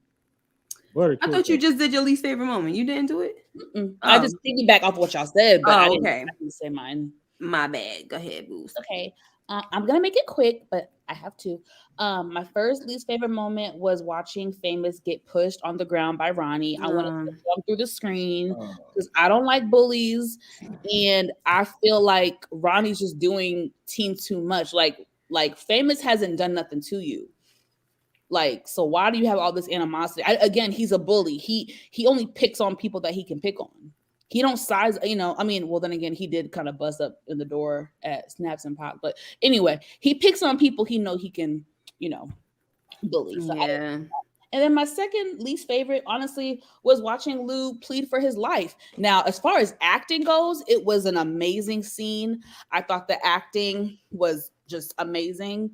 I thought you just did your least favorite moment. You didn't do it? I just piggyback off what y'all said, but I didn't say mine. My bad. Go ahead, Boost. Okay. I'm gonna make it quick, but I have to. My first least favorite moment was watching Famous get pushed on the ground by Ronnie. I wanted to jump through the screen because I don't like bullies, and I feel like Ronnie's just doing team too much. Like Famous hasn't done nothing to you. Like, so why do you have all this animosity? Again, he's a bully. He only picks on people that he can pick on. He don't size, well, then again, he did kind of bust up in the door at Snaps and Pop. But anyway, he picks on people he can, bully. So and then my second least favorite, honestly, was watching Lou plead for his life. Now, as far as acting goes, it was an amazing scene. I thought the acting was just amazing.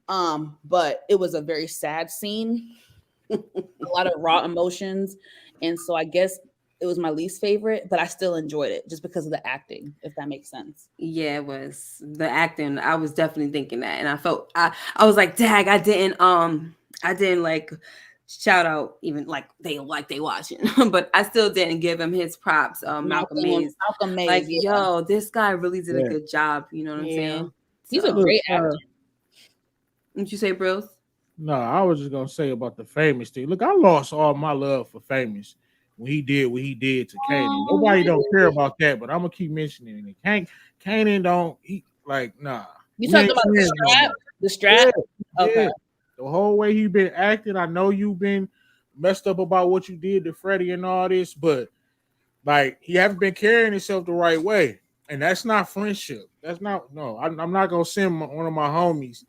But it was a very sad scene. A lot of raw emotions. And so I guess it was my least favorite, but I still enjoyed it just because of the acting, if that makes sense. Yeah, it was the acting. I was definitely thinking that, and I felt I was like, "Dag, I didn't like shout out even like they watching," but I still didn't give him his props. Malcolm Mays, like, yo, this guy really did a good job. You know what I'm saying? He's a great actor. What'd you say, Bruce? No, I was just gonna say about the Famous thing. Look, I lost all my love for Famous when he did what he did to Kanan. Nobody don't care about that, but I'm gonna keep mentioning it. Kanan don't. He like nah. You talking about the strap? The strap? Yeah, okay. Yeah. The whole way he been acting. I know you've been messed up about what you did to Freddie and all this, but like he haven't been carrying himself the right way, and that's not friendship. That's not no. I'm not gonna send one of my homies.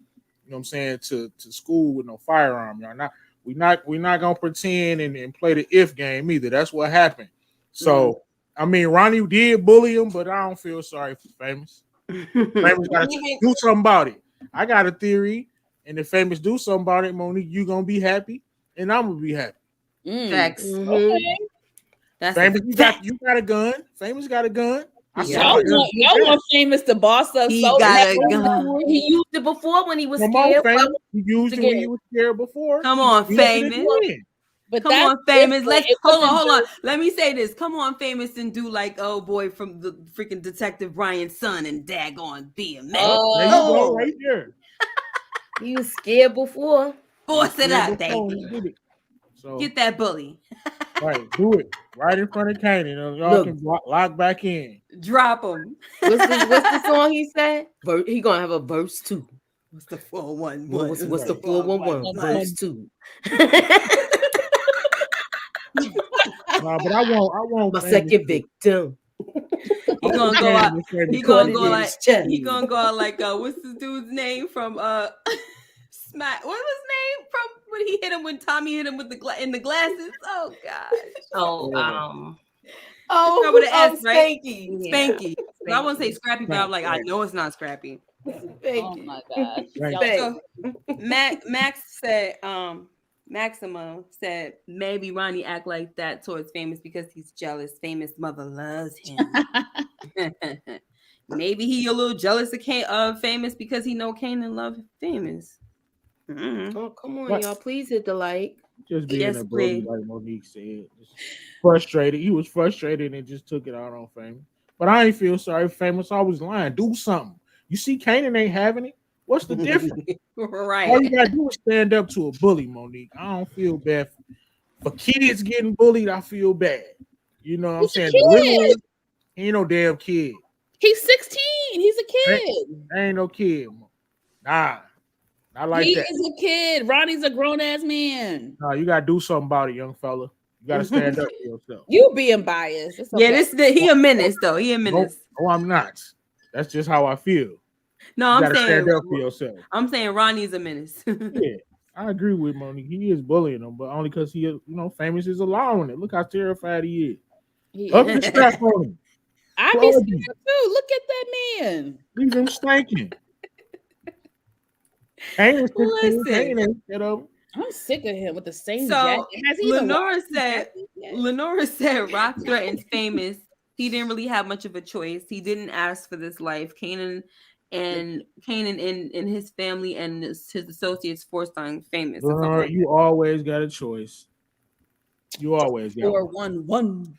You know what I'm saying, to school with no firearm. Y'all we're not gonna pretend and play the if game either. That's what happened. So I mean, Ronnie did bully him, but I don't feel sorry for Famous. Famous gotta do something about it. I got a theory, and if Famous do something about it, Monique, you gonna be happy, and I'm gonna be happy. Facts. Okay. That's Famous. You got a gun. Famous got a gun. Y'all want Famous to boss up. He got a gun. He used it before when he was scared. He used it when he was scared before. Come on, Famous. But come on, Famous. Let's hold on. Let me say this. Come on, Famous, and do like old boy from the freaking Detective Brian's son and daggone be a man. There you go, right there. He was scared before. Force it out, baby. So, get that bully. Right, do it right in front of Kanan. Y'all can lock back in. Drop him. What's the song he said? He gonna have a verse 2. What's the 411? What's the 411? Verse 2. Nah, but I won't. My second victim. He gonna go out. He gonna go like what's the dude's name from Smack? What was his name from when he hit him when Tommy hit him with in the glasses? Oh gosh. With an S, right? Spanky. So I won't say Scrappy, but I'm like, I know it's not Scrappy. Oh my gosh. So, Max said, Maxima said maybe Ronnie act like that towards Famous because he's jealous. Famous mother loves him. Maybe he a little jealous of Famous because he know Kanan love Famous. Oh, come on, y'all. Please hit the like. Just being a bully, like Monique said. Just frustrated. He was frustrated and just took it out on Famous. But I ain't feel sorry. Famous always lying. Do something. You see, Kanan ain't having it. What's the difference? Right. All you gotta do is stand up to a bully, Monique. I don't feel bad for kids getting bullied. I feel bad. You know what I'm saying? The little one, he ain't no damn kid. He's 16. He's a kid. Ain't no kid. Nah. I like he that. He is a kid. Ronnie's a grown ass man. No, you gotta do something about it, young fella. You gotta stand up for yourself. You being biased. Okay. Yeah, he a menace though. He a menace. No, I'm not. That's just how I feel. No, I'm saying stand up for yourself. I'm saying Ronnie's a menace. Yeah, I agree with Monique. He is bullying him, but only because he, Famous is allowing it. Look how terrified he is. Up the strap on him. I be scared too. Look at that man. Leave him stinking. I'm sick of him with the same jacket. Lenora said RAQ threatens Famous. He didn't really have much of a choice. He didn't ask for this life. Kanan and his family and his associates forced on Famous. You always got a choice. You always got 4-1-1.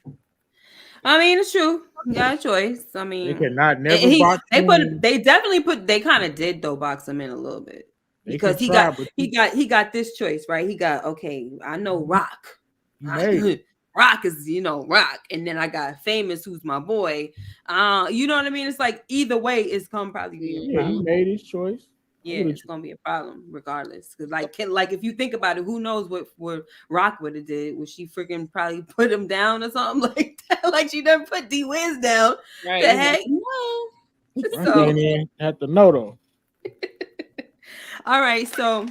I mean, it's true. You got a choice. I mean, they cannot never box him. They kind of did though box him in a little bit. Because he got this choice, right? He got, okay, I know RAQ. RAQ is, RAQ. And then I got Famous, who's my boy. You know what I mean? It's like either way, it's gonna probably be a problem. He made his choice. Yeah, it's gonna be a problem regardless. Because like if you think about it, who knows what RAQ would have did? Would she freaking probably put him down or something like that? Like she done put D-Wiz down. Right. The heck? No. So I didn't have to know though. All right, so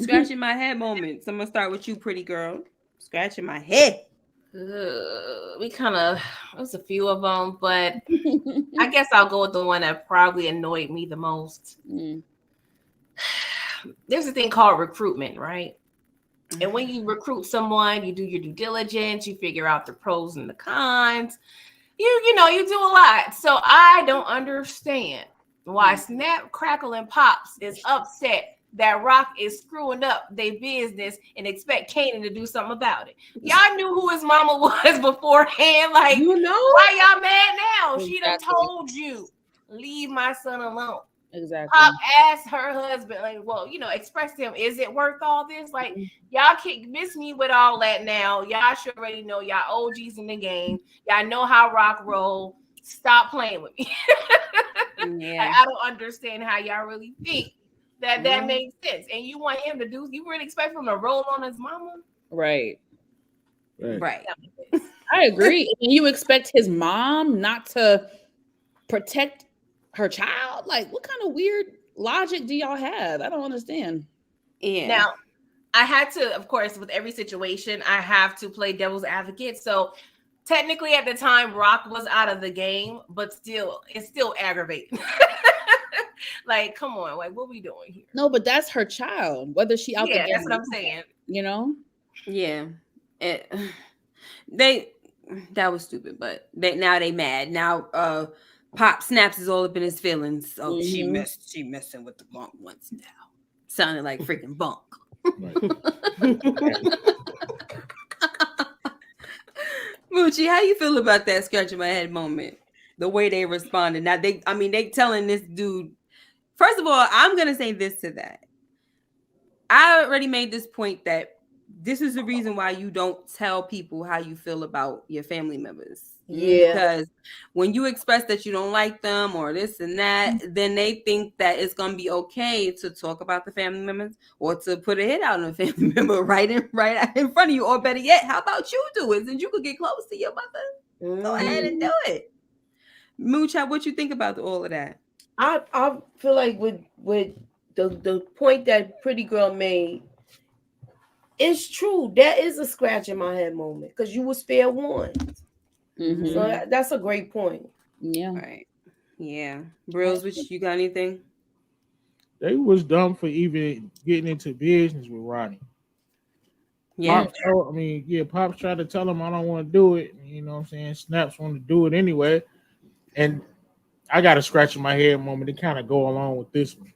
scratching my head moments. I'm gonna start with you, pretty girl. Scratching my head. There's a few of them, but I guess I'll go with the one that probably annoyed me the most. There's a thing called recruitment, right? And when you recruit someone, you do your due diligence, you figure out the pros and the cons. You do a lot. So I don't understand why Snap, Crackle, and Pops is upset that RAQ is screwing up their business and expect Kanan to do something about it. Y'all knew who his mama was beforehand. Like, why y'all mad now? Exactly. She done told you, leave my son alone. Exactly. Pop asked her husband, like, well, express to him, is it worth all this? Like, y'all can't miss me with all that now. Y'all should already know y'all OGs in the game. Y'all know how RAQ roll. Stop playing with me. Yeah. I don't understand how y'all really think that makes sense. And you want him to you really expect him to roll on his mama? Right. I agree. And you expect his mom not to protect her child? Like, what kind of weird logic do y'all have? I don't understand. Yeah. Now, I had to, of course, with every situation, I have to play devil's advocate. So technically at the time, RAQ was out of the game, but it's still aggravating. Like, come on, like, what we doing here? No, but that's her child. Whether she out there, that's what I'm saying. Yeah. That was stupid, but now they mad. Now Pop Snaps is all up in his feelings. Oh, she messing with the bunk once now. Sounded like freaking bunk. Moochie, how you feel about that scratching my head moment? The way they responded. Now they telling this dude. First of all, I'm gonna say this to that. I already made this point that this is the reason why you don't tell people how you feel about your family members. Yeah. Because when you express that you don't like them or this and that, then they think that it's gonna be okay to talk about the family members or to put a hit out on a family member right in front of you. Or better yet, how about you do it since you could get close to your mother? Go ahead and do it. Mooch, what you think about all of that? I feel like with the point that Pretty Girl made, it's true. That is a scratch in my head moment because you was fair warned. So that's a great point. Yeah. Right. Yeah. Brills, you got anything? They was dumb for even getting into business with Ronnie. Yeah. Pops tried to tell him I don't want to do it. You know what I'm saying? Snaps want to do it anyway. And I got a scratch in my head moment to kind of go along with this one.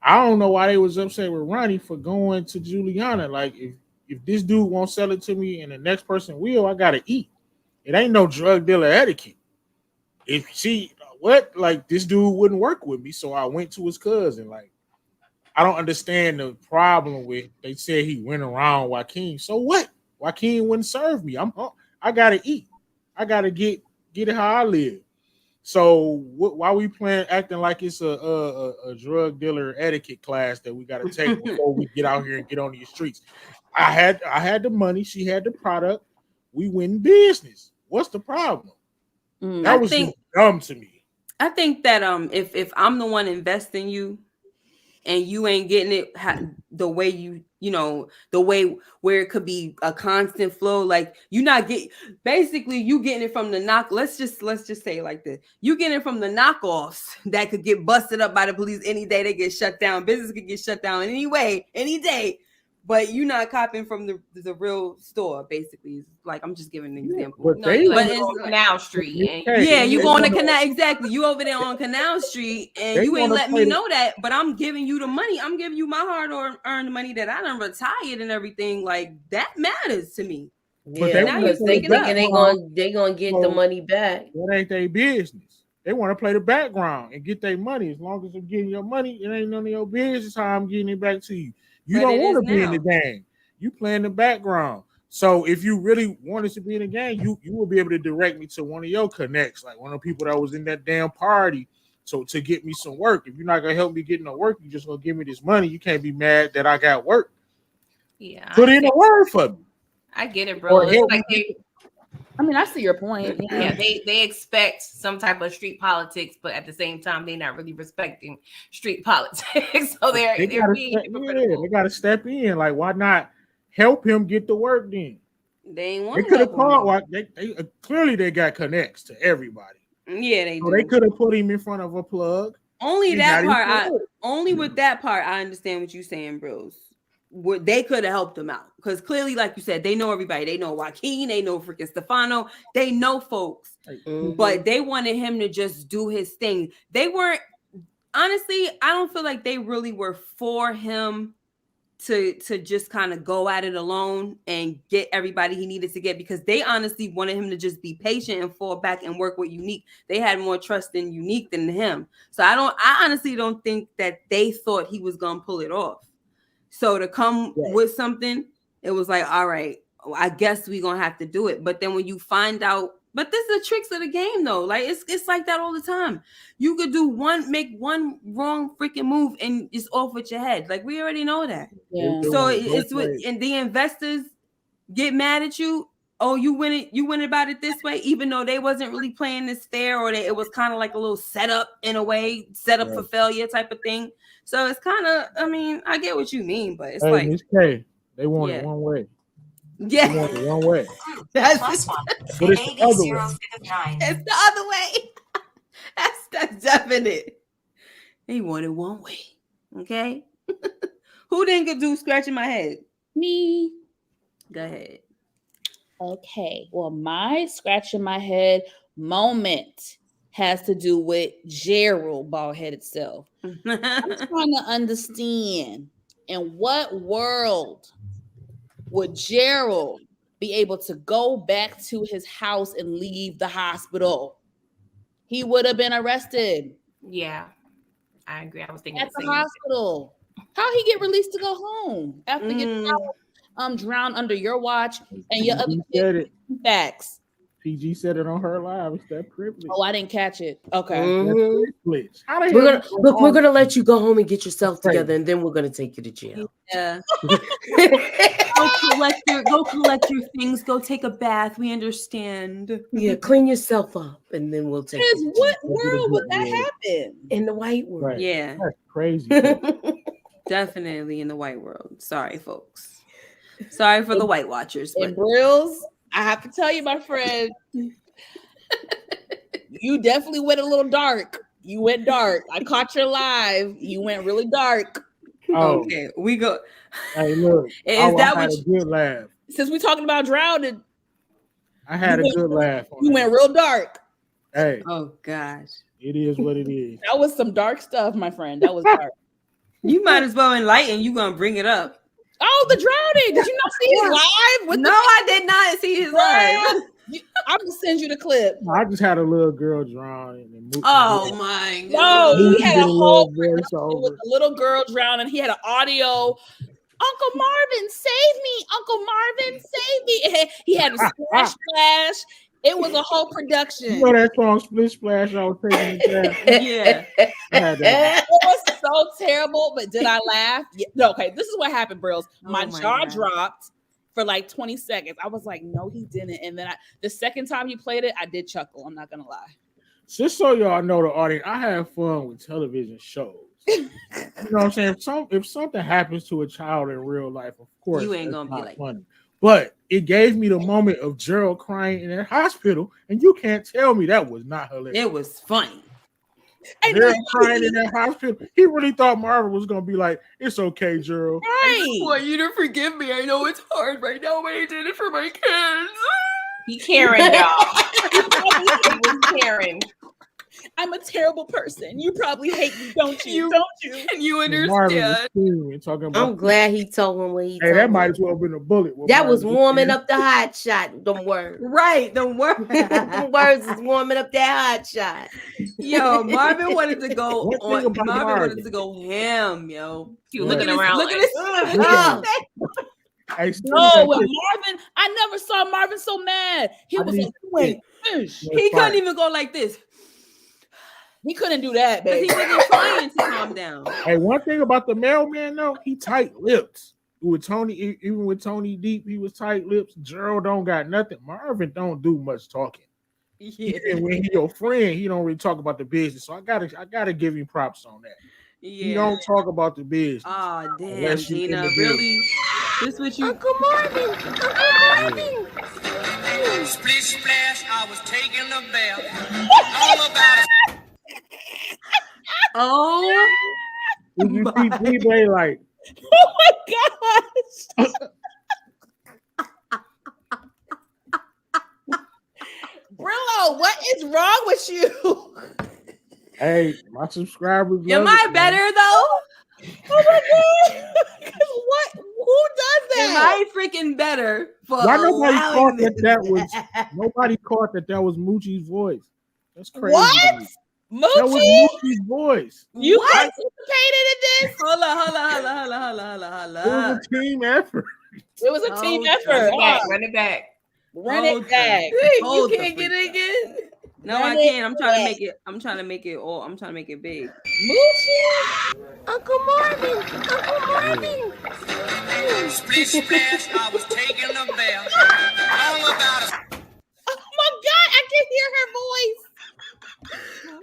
I don't know why they was upset with Ronnie for going to Juliana. Like, if this dude won't sell it to me and the next person will, I gotta eat. It ain't no drug dealer etiquette. If she like this dude wouldn't work with me, so I went to his cousin. Like, I don't understand the problem with they said he went around Joaquin. So what? Joaquin wouldn't serve me. I gotta eat. I gotta get it how I live. So why we acting like it's a drug dealer etiquette class that we got to take before we get out here and get on these streets? I had the money. She had the product. We win business. What's the problem? That was just dumb to me. I think that if I'm the one investing you and you ain't getting it the way the way where it could be a constant flow, like you getting it from the knock. Let's just say it like this. You getting it from the knockoffs that could get busted up by the police any day. They get shut down. Business could get shut down any day. But you're not copying from the real store, basically. Like, I'm just giving an example. But it's on Canal Street. You go on the Canal, exactly. You over there on Canal Street, and you ain't let me know that, but I'm giving you the money. I'm giving you my hard-earned money that I done retired and everything. Like, that matters to me. Yeah, because they thinking they gonna get the money back. That ain't their business. They want to play the background and get their money. As long as I'm getting your money, it ain't none of your business how I'm getting it back to you. You don't want to be in the game. You play in the background. So if you really wanted to be in the game, you will be able to direct me to one of your connects, like one of the people that was in that damn party. So to get me some work. If you're not gonna help me get no work, you just gonna give me this money. You can't be mad that I got work. Yeah. Put in a word for me. I get it, bro. It's like I see your point. Yeah, they expect some type of street politics, but at the same time, they're not really respecting street politics. So they're being hypocritical. They got to step in. Like, why not help him get the work done? They ain't want. They could have called. Clearly they got connects to everybody. Yeah, they do. So they could have put him in front of a plug. Only that part. Only with that part, I understand what you're saying, bros. They could have helped him out because clearly, like you said, they know everybody. They know Joaquin, they know freaking Stefano, they know folks, but they wanted him to just do his thing. They weren't, honestly, I don't feel like they really were for him to just kind of go at it alone and get everybody he needed to get, because they honestly wanted him to just be patient and fall back and work with Unique. They had more trust in Unique than him. So I honestly don't think that they thought he was gonna pull it off. So to come with something, it was like, all right, I guess we're gonna have to do it. But then when you find out, but this is the tricks of the game, though. Like it's like that all the time. You could make one wrong freaking move and it's off with your head. Like we already know that. Yeah. So it's and the investors get mad at you. Oh, you went about it this way, even though they wasn't really playing this fair, or it was kind of like a little setup in a way, set up for failure type of thing. So it's kind of, I get what you mean, but it's like Ms. K, they want it one way. Yeah, they want it one way. That's one. But it's the other way. It's the other way. That's definite. They want it one way. Okay. Who didn't do scratching my head? Me. Go ahead. Okay. Well, my scratching my head moment has to do with Gerald bald-headed self. I'm trying to understand, in what world would Gerald be able to go back to his house and leave the hospital? He would have been arrested. Yeah, I agree. I was thinking at the hospital. How he get released to go home after getting drowned under your watch and your other kids? Facts. PG said it on her live. It's that privilege. Oh, I didn't catch it. Okay. We're gonna let you go home and get yourself together, and then we're gonna take you to jail. Yeah. Go collect your things. Go take a bath. We understand. Yeah, clean yourself up, and then we'll take. Because what world would that happen? In the white world. Right. Yeah, that's crazy. Definitely in the white world. Sorry, folks. Sorry for the White Watchers. And Brills, I have to tell you, my friend, you definitely went a little dark. You went dark. I caught your live. You went really dark. Oh. Okay, we go. Hey, look. Is that what? A good laugh. Since we're talking about drowning, I had a good laugh. You went real dark. Hey. Oh gosh. It is what it is. That was some dark stuff, my friend. That was dark. You might as well enlighten. You gonna bring it up? Oh, the drowning! Did you not see it live? No, I did not see his live. I'm gonna send you the clip. I just had a little girl drowning. Oh my God! No, he had a whole voiceover with a little girl drowning. He had an audio. Uncle Marvin, save me! Uncle Marvin, save me! He had a splash. It was a whole production. You know that song Split Splash? I was taking it. Yeah. It was so terrible, but did I laugh? Yeah. No, okay. This is what happened, bros. My jaw dropped for like 20 seconds. I was like, no, he didn't. And then the second time he played it, I did chuckle. I'm not gonna lie. Just so y'all know, the audience, I have fun with television shows. You know what I'm saying? If something happens to a child in real life, of course, you ain't gonna be like funny. But it gave me the moment of Gerald crying in that hospital, and you can't tell me that was not hilarious. It was funny. Gerald crying in that hospital. He really thought Marvin was gonna be like, "It's okay, Gerald. I just want you to forgive me. I know it's hard right now, but I did it for my kids." He Karen, y'all. He was Karen. I'm a terrible person. You probably hate me, don't you? And you understand. I'm glad he told him what he told that might as well have been a bullet. That was warming up the hot shot. Them words. Right. The words. The words is warming up that hot shot. Yo, Marvin wanted to go on. Marvin wanted to go ham, yo. He was looking around. Look at this. No, with Marvin, I never saw Marvin so mad. He was like, wait, he couldn't even go like this. He couldn't do that, baby. He wasn't trying to calm down. Hey, one thing about the mailman, though, he tight lips. With Tony, even with Tony Deep, he was tight lips. Gerald don't got nothing. Marvin don't do much talking. Yeah. And when he your friend, he don't really talk about the business. So I gotta give him props on that. Yeah. He don't talk about the business. Oh damn, Gina, really? This what you? Uncle Marvin. Uncle Marvin. Splish splash, I was taking a bath. All about it. Oh, Did you see D-Bay like? Oh my gosh! Brillo, what is wrong with you? Hey, my subscribers. Am I better though? Oh my god! What? Who does that? Am I freaking better? Why nobody caught that was? Nobody caught that was Moochie's voice. That's crazy. What? Moochie? That was Moochie's voice. You What? participated in this? Hold on. It was a team effort. It was a team effort. Run it back. Run it back. You can't get it again. No, I can't. I'm trying to make it. I'm trying to make it big. Moochie? Uncle Marvin. Uncle Marvin. Splish splash, I was taking a bath. All about it. Oh my god, I can hear her voice.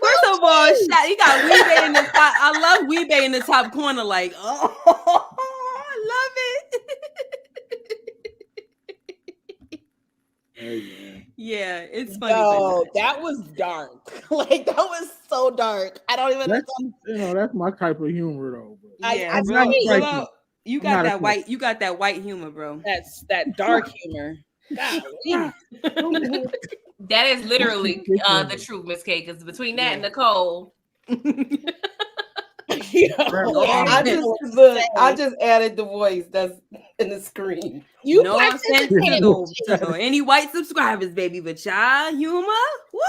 First of all, you got Weebay in the top. I love Weebay in the top corner. Like, oh, I love it. Hey, man. Yeah, it's funny. No, that was dark. Like that was so dark. I don't even. That's my type of humor though. Yeah, bro, you got that white. You got that white humor, bro. That's that dark humor. That is literally the truth, Miss K. Because between that and Nicole, I just added the voice that's in the screen. You no offense to any white subscribers, baby, but y'all humor, woo,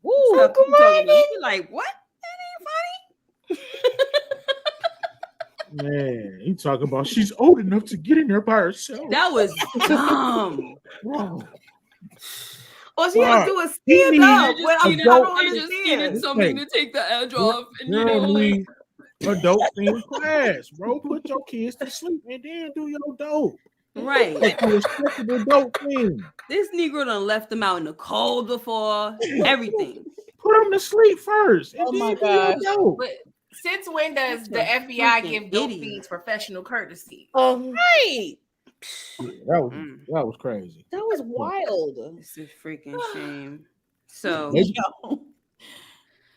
woo. Uncle Marvin, like what? That ain't funny. Man, he talking about she's old enough to get in there by herself. That was dumb. Whoa. All she gonna do is stand up. I just needed something to take the edge off. And you know, adult theme class, bro. Put your kids to sleep and then do your dope. Right. Like a respectable dope thing. This Negro done left them out in the cold before. Everything. Put them to sleep first. Oh my God. But since when does the FBI give dope fiends professional courtesy? Right. Yeah, that was crazy. That was wild. It's a freaking shame. So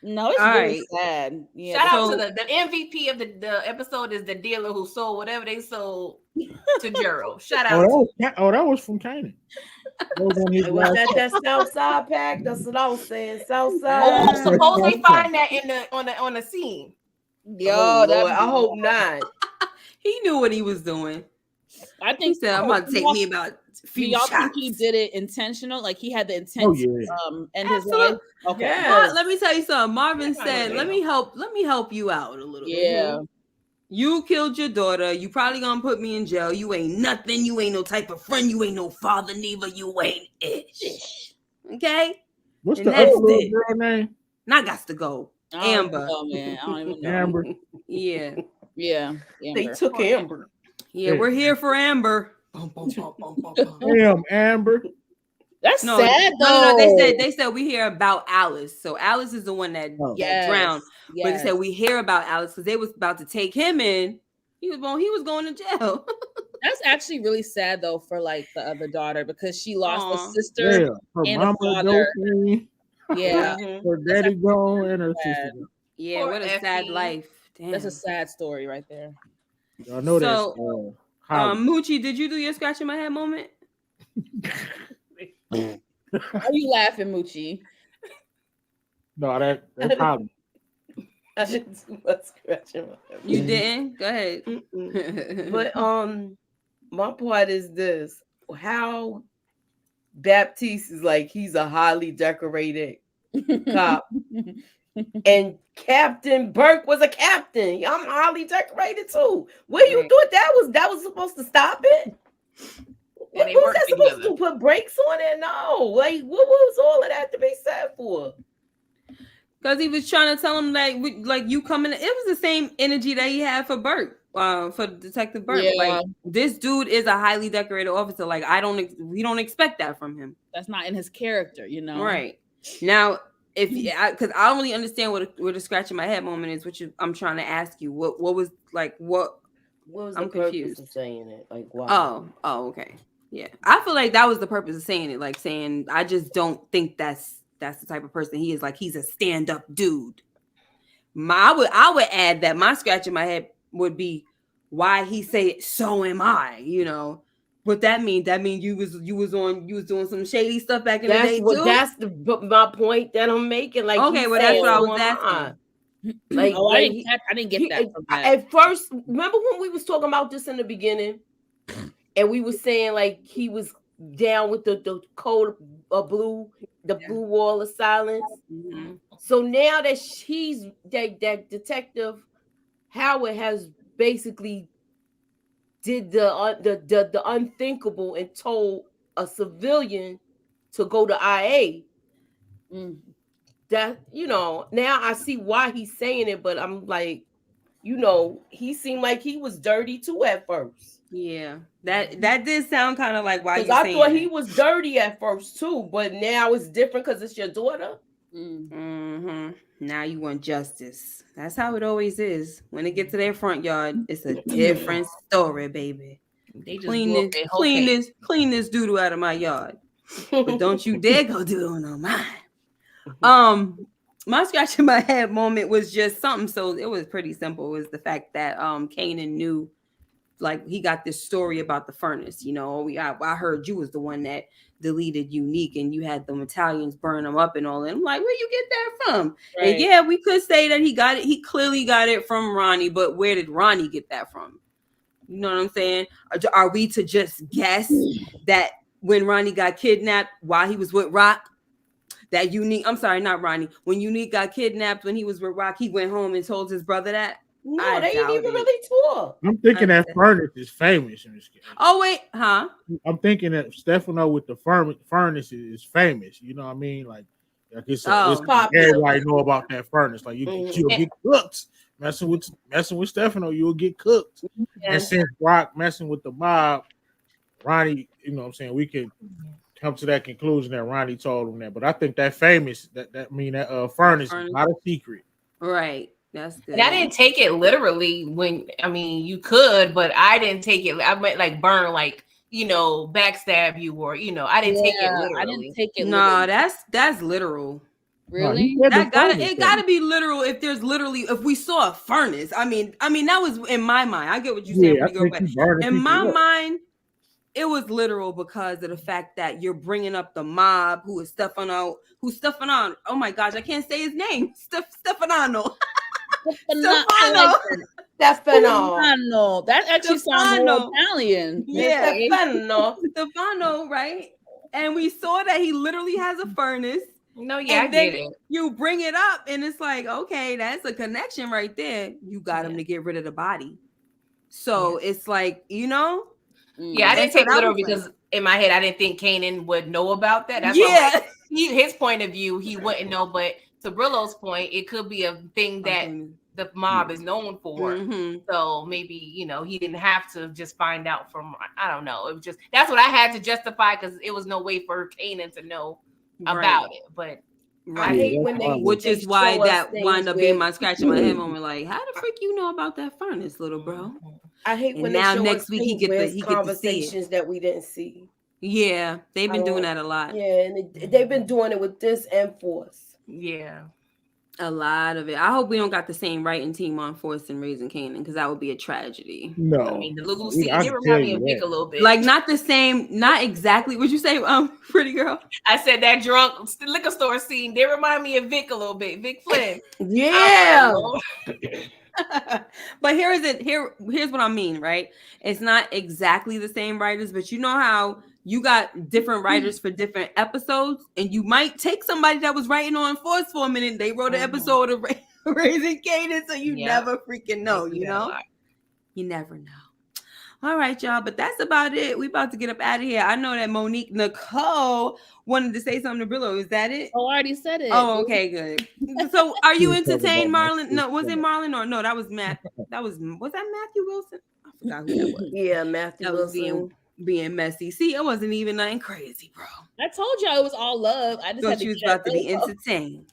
no, it's really sad. Yeah. Shout out to the MVP of the episode is the dealer who sold whatever they sold to Gerald. Shout out. That was from Kanan. Was that South Side pack? That's what I was saying. South Side. Oh, supposedly find that on the scene. Yo, Lord, I hope not. He knew what he was doing. I He think said, "I'm about to take me about a few do y'all shots." think he did it intentional? Like he had the intent Oh, to yeah. end his Absolutely. life? Okay. Yes. Let me tell you something. Marvin That's said, not let me help you out a little bit. Yeah. You killed your daughter. You probably gonna put me in jail. You ain't nothing. You ain't no type of friend. You ain't no father neither. You ain't ish. Okay? What's And the other that's little it. girl name? Now got to go. Amber. Oh man, I don't even know. Amber. Yeah. Yeah. They took Amber. Yeah, we're here for Amber. Damn, Amber. That's No, sad no, though. they said we hear about Alice. So Alice is the one that drowned. Yes. But they said we hear about Alice because they was about to take him in. He was going to jail. That's actually really sad though for like the other daughter because she lost a Aw. sister Yeah, her and a mama father. dope. Yeah. Her daddy gone and her sister gone. Yeah, Poor what a sad Effie. life. Damn. That's a sad story right there. I know So, that's Moochie, did you do your scratching my head moment? Why are you laughing, Moochie? No, that's Holly. I didn't do my scratching my head. You didn't? Go ahead. But my part is this: how Baptiste is like he's a highly decorated cop, and Captain Burke was a captain. I'm highly decorated too. What you thought that was supposed to stop it? What was that supposed to do? Put brakes on it? No. Like, what was all of that to be said for? Because he was trying to tell him like you coming. It was the same energy that he had for Burke, for Detective Burke. Yeah. Like this dude is a highly decorated officer. Like we don't expect that from him. That's not in his character, you know. Right now, because I don't really understand what the scratching my head moment is. I'm trying to ask you. What was what? What was I'm the purpose confused of saying it? Like, why? Oh, okay. Yeah, I feel like that was the purpose of saying it. Like saying, I just don't think that's the type of person he is. Like he's a stand-up dude. I would add that my scratch in my head would be why he say it. So am I. You know what that mean? That mean you was doing some shady stuff back in the day too. That's my point that I'm making. Like, okay, well that's what I was asking. Like, I didn't get that from that. At first, remember when we was talking about this in the beginning, and we was saying like he was down with the code of blue, blue wall of silence. Mm-hmm. So now that that Detective Howard has basically did the unthinkable and told a civilian to go to IA. That, now I see why he's saying it, but I'm like, he seemed like he was dirty too at first. Yeah, that did sound kind of like why you. I thought he was dirty at first too, but now it's different because it's your daughter. Mm-hmm. Now you want justice. That's how it always is. When it gets to their front yard, it's a different story, baby. They just clean this doo-doo out of my yard. But don't you dare go do it on mine. My scratch in my head moment was just something. So it was pretty simple. It was the fact that Kanan knew, like, he got this story about the furnace. I heard you was the one that deleted Unique and you had the Italians burn them up and all that. I'm like, where you get that from? Right. And yeah, we could say that he got it. He clearly got it from Ronnie, but where did Ronnie get that from? You know what I'm saying? Are we to just guess that when Ronnie got kidnapped while he was with RAQ, that Unique, I'm sorry, not Ronnie, when Unique got kidnapped when he was with RAQ, he went home and told his brother that? No, they didn't even really talk. I'm thinking that furnace is famous in this game. Oh, wait, huh? I'm thinking that Stefano with the furnace is famous. You know what I mean? Like it's everybody know about that furnace. Like you'll get cooked. Messing with Stefano, you'll get cooked. Yeah. And since RAQ messing with the mob, Ronnie, you know what I'm saying, we can come to that conclusion that Ronnie told him that. But I think that famous, that furnace is not a secret. Right. That's good. And I didn't take it literally you could, but I didn't take it. I meant like burn, like, backstab you or, I didn't take it literally. I didn't take it literally. That's literal. Really? No, it gotta be literal if we saw a furnace. I mean that was in my mind. I get what you're saying. In my mind, it was literal because of the fact that you're bringing up the mob who's Stefano. Oh my gosh, I can't say his name. Stefano. Stefano. That actually sounds more Italian. Yeah, Stefano, right? And we saw that he literally has a furnace. No, yeah, I get it. You bring it up, and it's like, okay, that's a connection right there. You got him to get rid of the body. So it's like, you know. Yeah, I didn't take literal because in my head I didn't think Kanan would know about that. That's why his point of view, he wouldn't know. But to Brillo's point, it could be a thing that the mob is known for. So maybe, you know, he didn't have to just find out from, I don't know. It was just, that's what I had to justify because it was no way for Kanan to know about it. But I hate when they, which is why that wound up being my scratching my head moment. Like, how the frick you know about that furnace, little bro? I hate when now they show next week he get the conversations that we didn't see. Yeah, they've been doing that a lot. Yeah, and they've been doing it with this and Force. Yeah, a lot of it. I hope we don't got the same writing team on Force and Raising Kanan because that would be a tragedy. No, I mean the Lulu scene did remind me of Vic a little bit. Like not the same, not exactly. What'd you say, pretty girl? I said that drunk liquor store scene. They remind me of Vic a little bit. Vic Flynn. Yeah. But here's what I mean, right? It's not exactly the same writers, but you know how you got different writers for different episodes, and you might take somebody that was writing on Force for a minute, and they wrote an episode of Raising Kanan, so you never freaking know, you know? You never know. All right, y'all, but that's about it. We about to get up out of here. I know that Monique Nicole wanted to say something to Brillo. Is that it? Oh, I already said it. Oh, okay, good. So are you entertained, Marlon? No, was it Marlon or no? That was Matt. Was that Matthew Wilson? I forgot who that was. Yeah, Matthew Wilson. Being messy. See, it wasn't even nothing crazy, bro. I told y'all it was all love. I just had she was about to be entertained.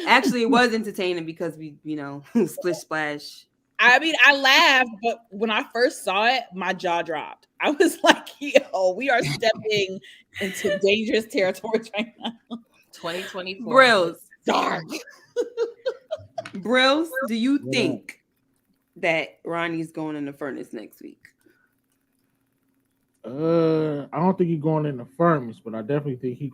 Actually, it was entertaining because we, you know, splish splash. I mean, I laughed, but when I first saw it, my jaw dropped. I was like, yo, we are stepping into dangerous territory right now. 2024. Brills. Dark. Brills, do you think that Ronnie's going in the furnace next week? I don't think he's going in the furnace, but I definitely think he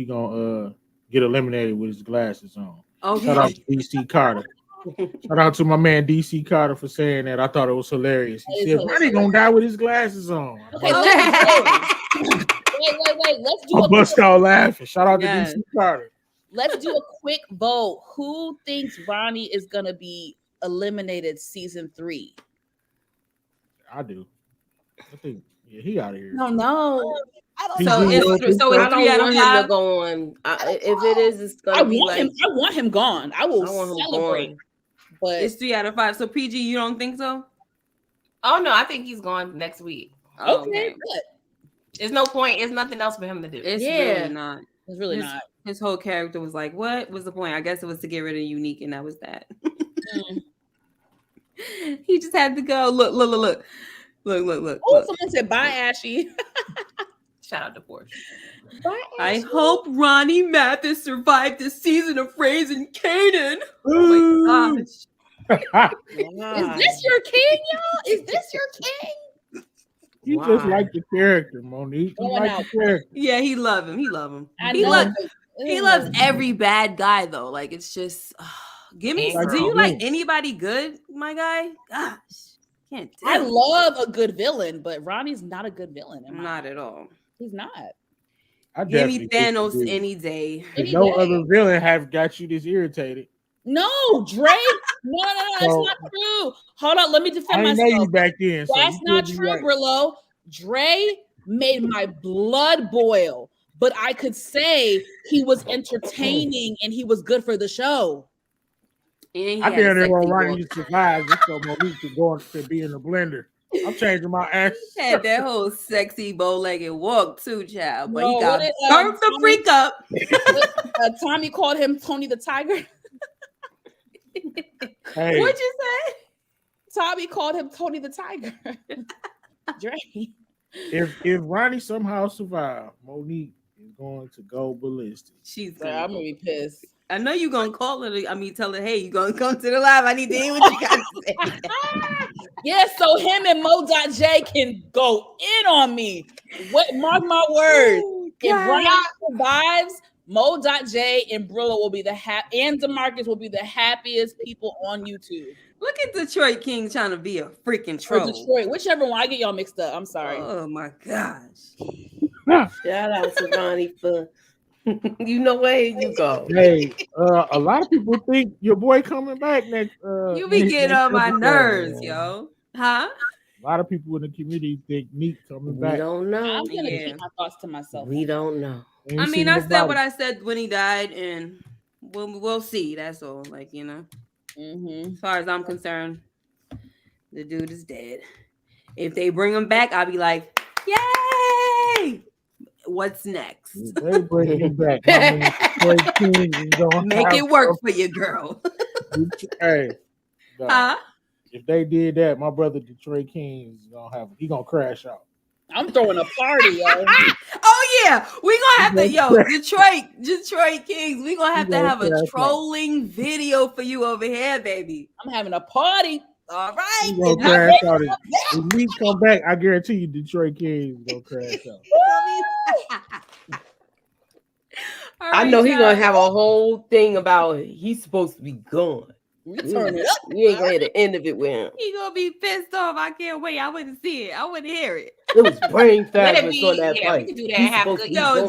gonna get eliminated with his glasses on. Okay. Shout out to DC Carter. Shout out to my man DC Carter for saying that. I thought it was hilarious. He said, Ronnie gonna die with his glasses on. Okay, wait. Let's do I bust out laughing. Shout out to DC Carter. Let's do a quick vote. Who thinks Ronnie is gonna be eliminated season 3? I do. I think he out of here. No. So it's 3 out of 5. Go on. If it is, it's gonna be like I want him gone. I will celebrate. But it's 3 out of 5. So PG, you don't think so? Oh no, I think he's gone next week. Okay. Good. There's no point. There's nothing else for him to do. It's really not. It's really not. His whole character was like, what was the point? I guess it was to get rid of Unique, and that was that. He just had to go. Look. Oh, someone said bye, Ashy. Shout out to Porsche. I hope Ronnie Mathis survived this season of Raising Kanan. Oh my gosh. Is this your king, y'all? Is this your king? You just like the character, Monique. You like the character. Yeah, he love him. He He loves every bad guy though. Like it's just give me. Do you like anybody good, my guy? Gosh, can't. I love a good villain, but Ronnie's not a good villain. Not at all. He's not. Give me Thanos any day. No other villain have got you this irritated. No, Dre. No, that's not true. Hold on, let me defend myself. I know you back then. That's not true, Brillo. Dre made my blood boil, but I could say he was entertaining and he was good for the show. I dare they want Ronnie to survive just so Monique to go to be in the blender. I'm changing my ass. Had that whole sexy bow-legged walk too, child. But he got burnt the freak up. Tommy called him Tony the Tiger. Hey. What'd you say? Tommy called him Tony the Tiger. Dre. If Ronnie somehow survived, Monique is going to go ballistic. I'm gonna be pissed. I know you're gonna call her. Tell her, hey, you're gonna come to the live. I need to hear what you got to say. Yeah, so him and Mo.J can go in on me. Mark my words. If Ronnie survives, Mo.J and Brillo will be and DeMarcus will be the happiest people on YouTube. Look at Detroit King trying to be a freaking troll. Or Detroit, whichever one. I get y'all mixed up. I'm sorry. Oh my gosh. Shout out to Ronnie for you know where you go. Hey, a lot of people think your boy coming back next. You be getting on my nerves, yo. Huh? A lot of people in the community think Neek coming back. We don't know. I'm gonna keep my thoughts to myself. We don't know. I mean, I said what I said when he died, and we'll see. That's all. Like, you know, as far as I'm concerned, the dude is dead. If they bring him back, I'll be like, yay! What's next? They bring him back. Make it work for you, girl. Hey, huh? If they did that, my brother Detroit King is gonna crash out. I'm throwing a party, yo. Oh yeah, we gonna have to, Detroit Kings. We gonna have a trolling video for you over here, baby. I'm having a party. All right. You gonna crash out. If Neek come back, I guarantee you, Detroit Kings gonna crash out. I know he's gonna have a whole thing about he's supposed to be gone. We turn it up. We ain't gonna hear the end of it with him. He gonna be pissed off. I can't wait. I want to see it. I want to hear it. It was brain fabulous on that fight. We can do that. Have a good. Yo,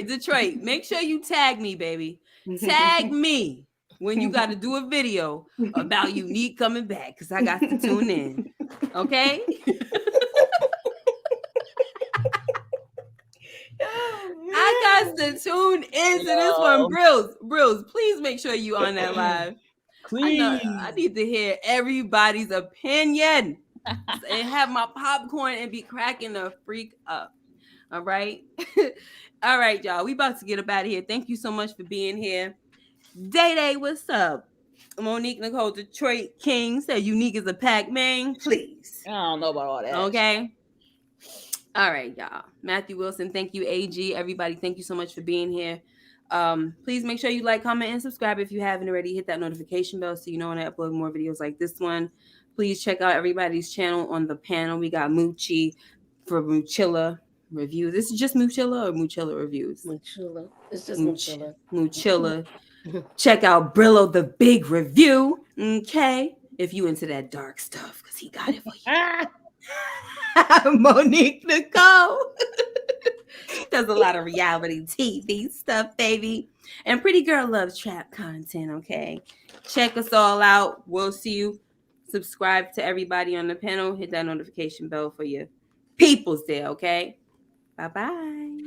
Detroit. Make sure you tag me, baby. Tag me when you got to do a video about Unique coming back, because I got to tune in. Okay. I got to tune in to this one. Brills, please make sure you on that live. Please. I need to hear everybody's opinion and have my popcorn and be cracking the freak up. All right. All right, y'all. We about to get up out of here. Thank you so much for being here. Day, what's up? Monique Nicole, Detroit King said Unique is a Pac-Man. Please. I don't know about all that. Okay. All right, y'all. Matthew Wilson, thank you. AG, everybody, thank you so much for being here. Please make sure you like, comment, and subscribe if you haven't already. Hit that notification bell so you know when I upload more videos like this one. Please check out everybody's channel on the panel. We got Moochie for Moochilla reviews. This is just Moochilla or Moochilla reviews? Moochilla. It's just Moochilla. Moochilla. Check out Brillo the Big Review. Okay. If you into that dark stuff, because he got it for you. Monique Nicole. Does a lot of reality TV stuff, baby. And Pretty Girl loves trap content, okay? Check us all out. We'll see you. Subscribe to everybody on the panel. Hit that notification bell for your peoples there, okay? Bye-bye.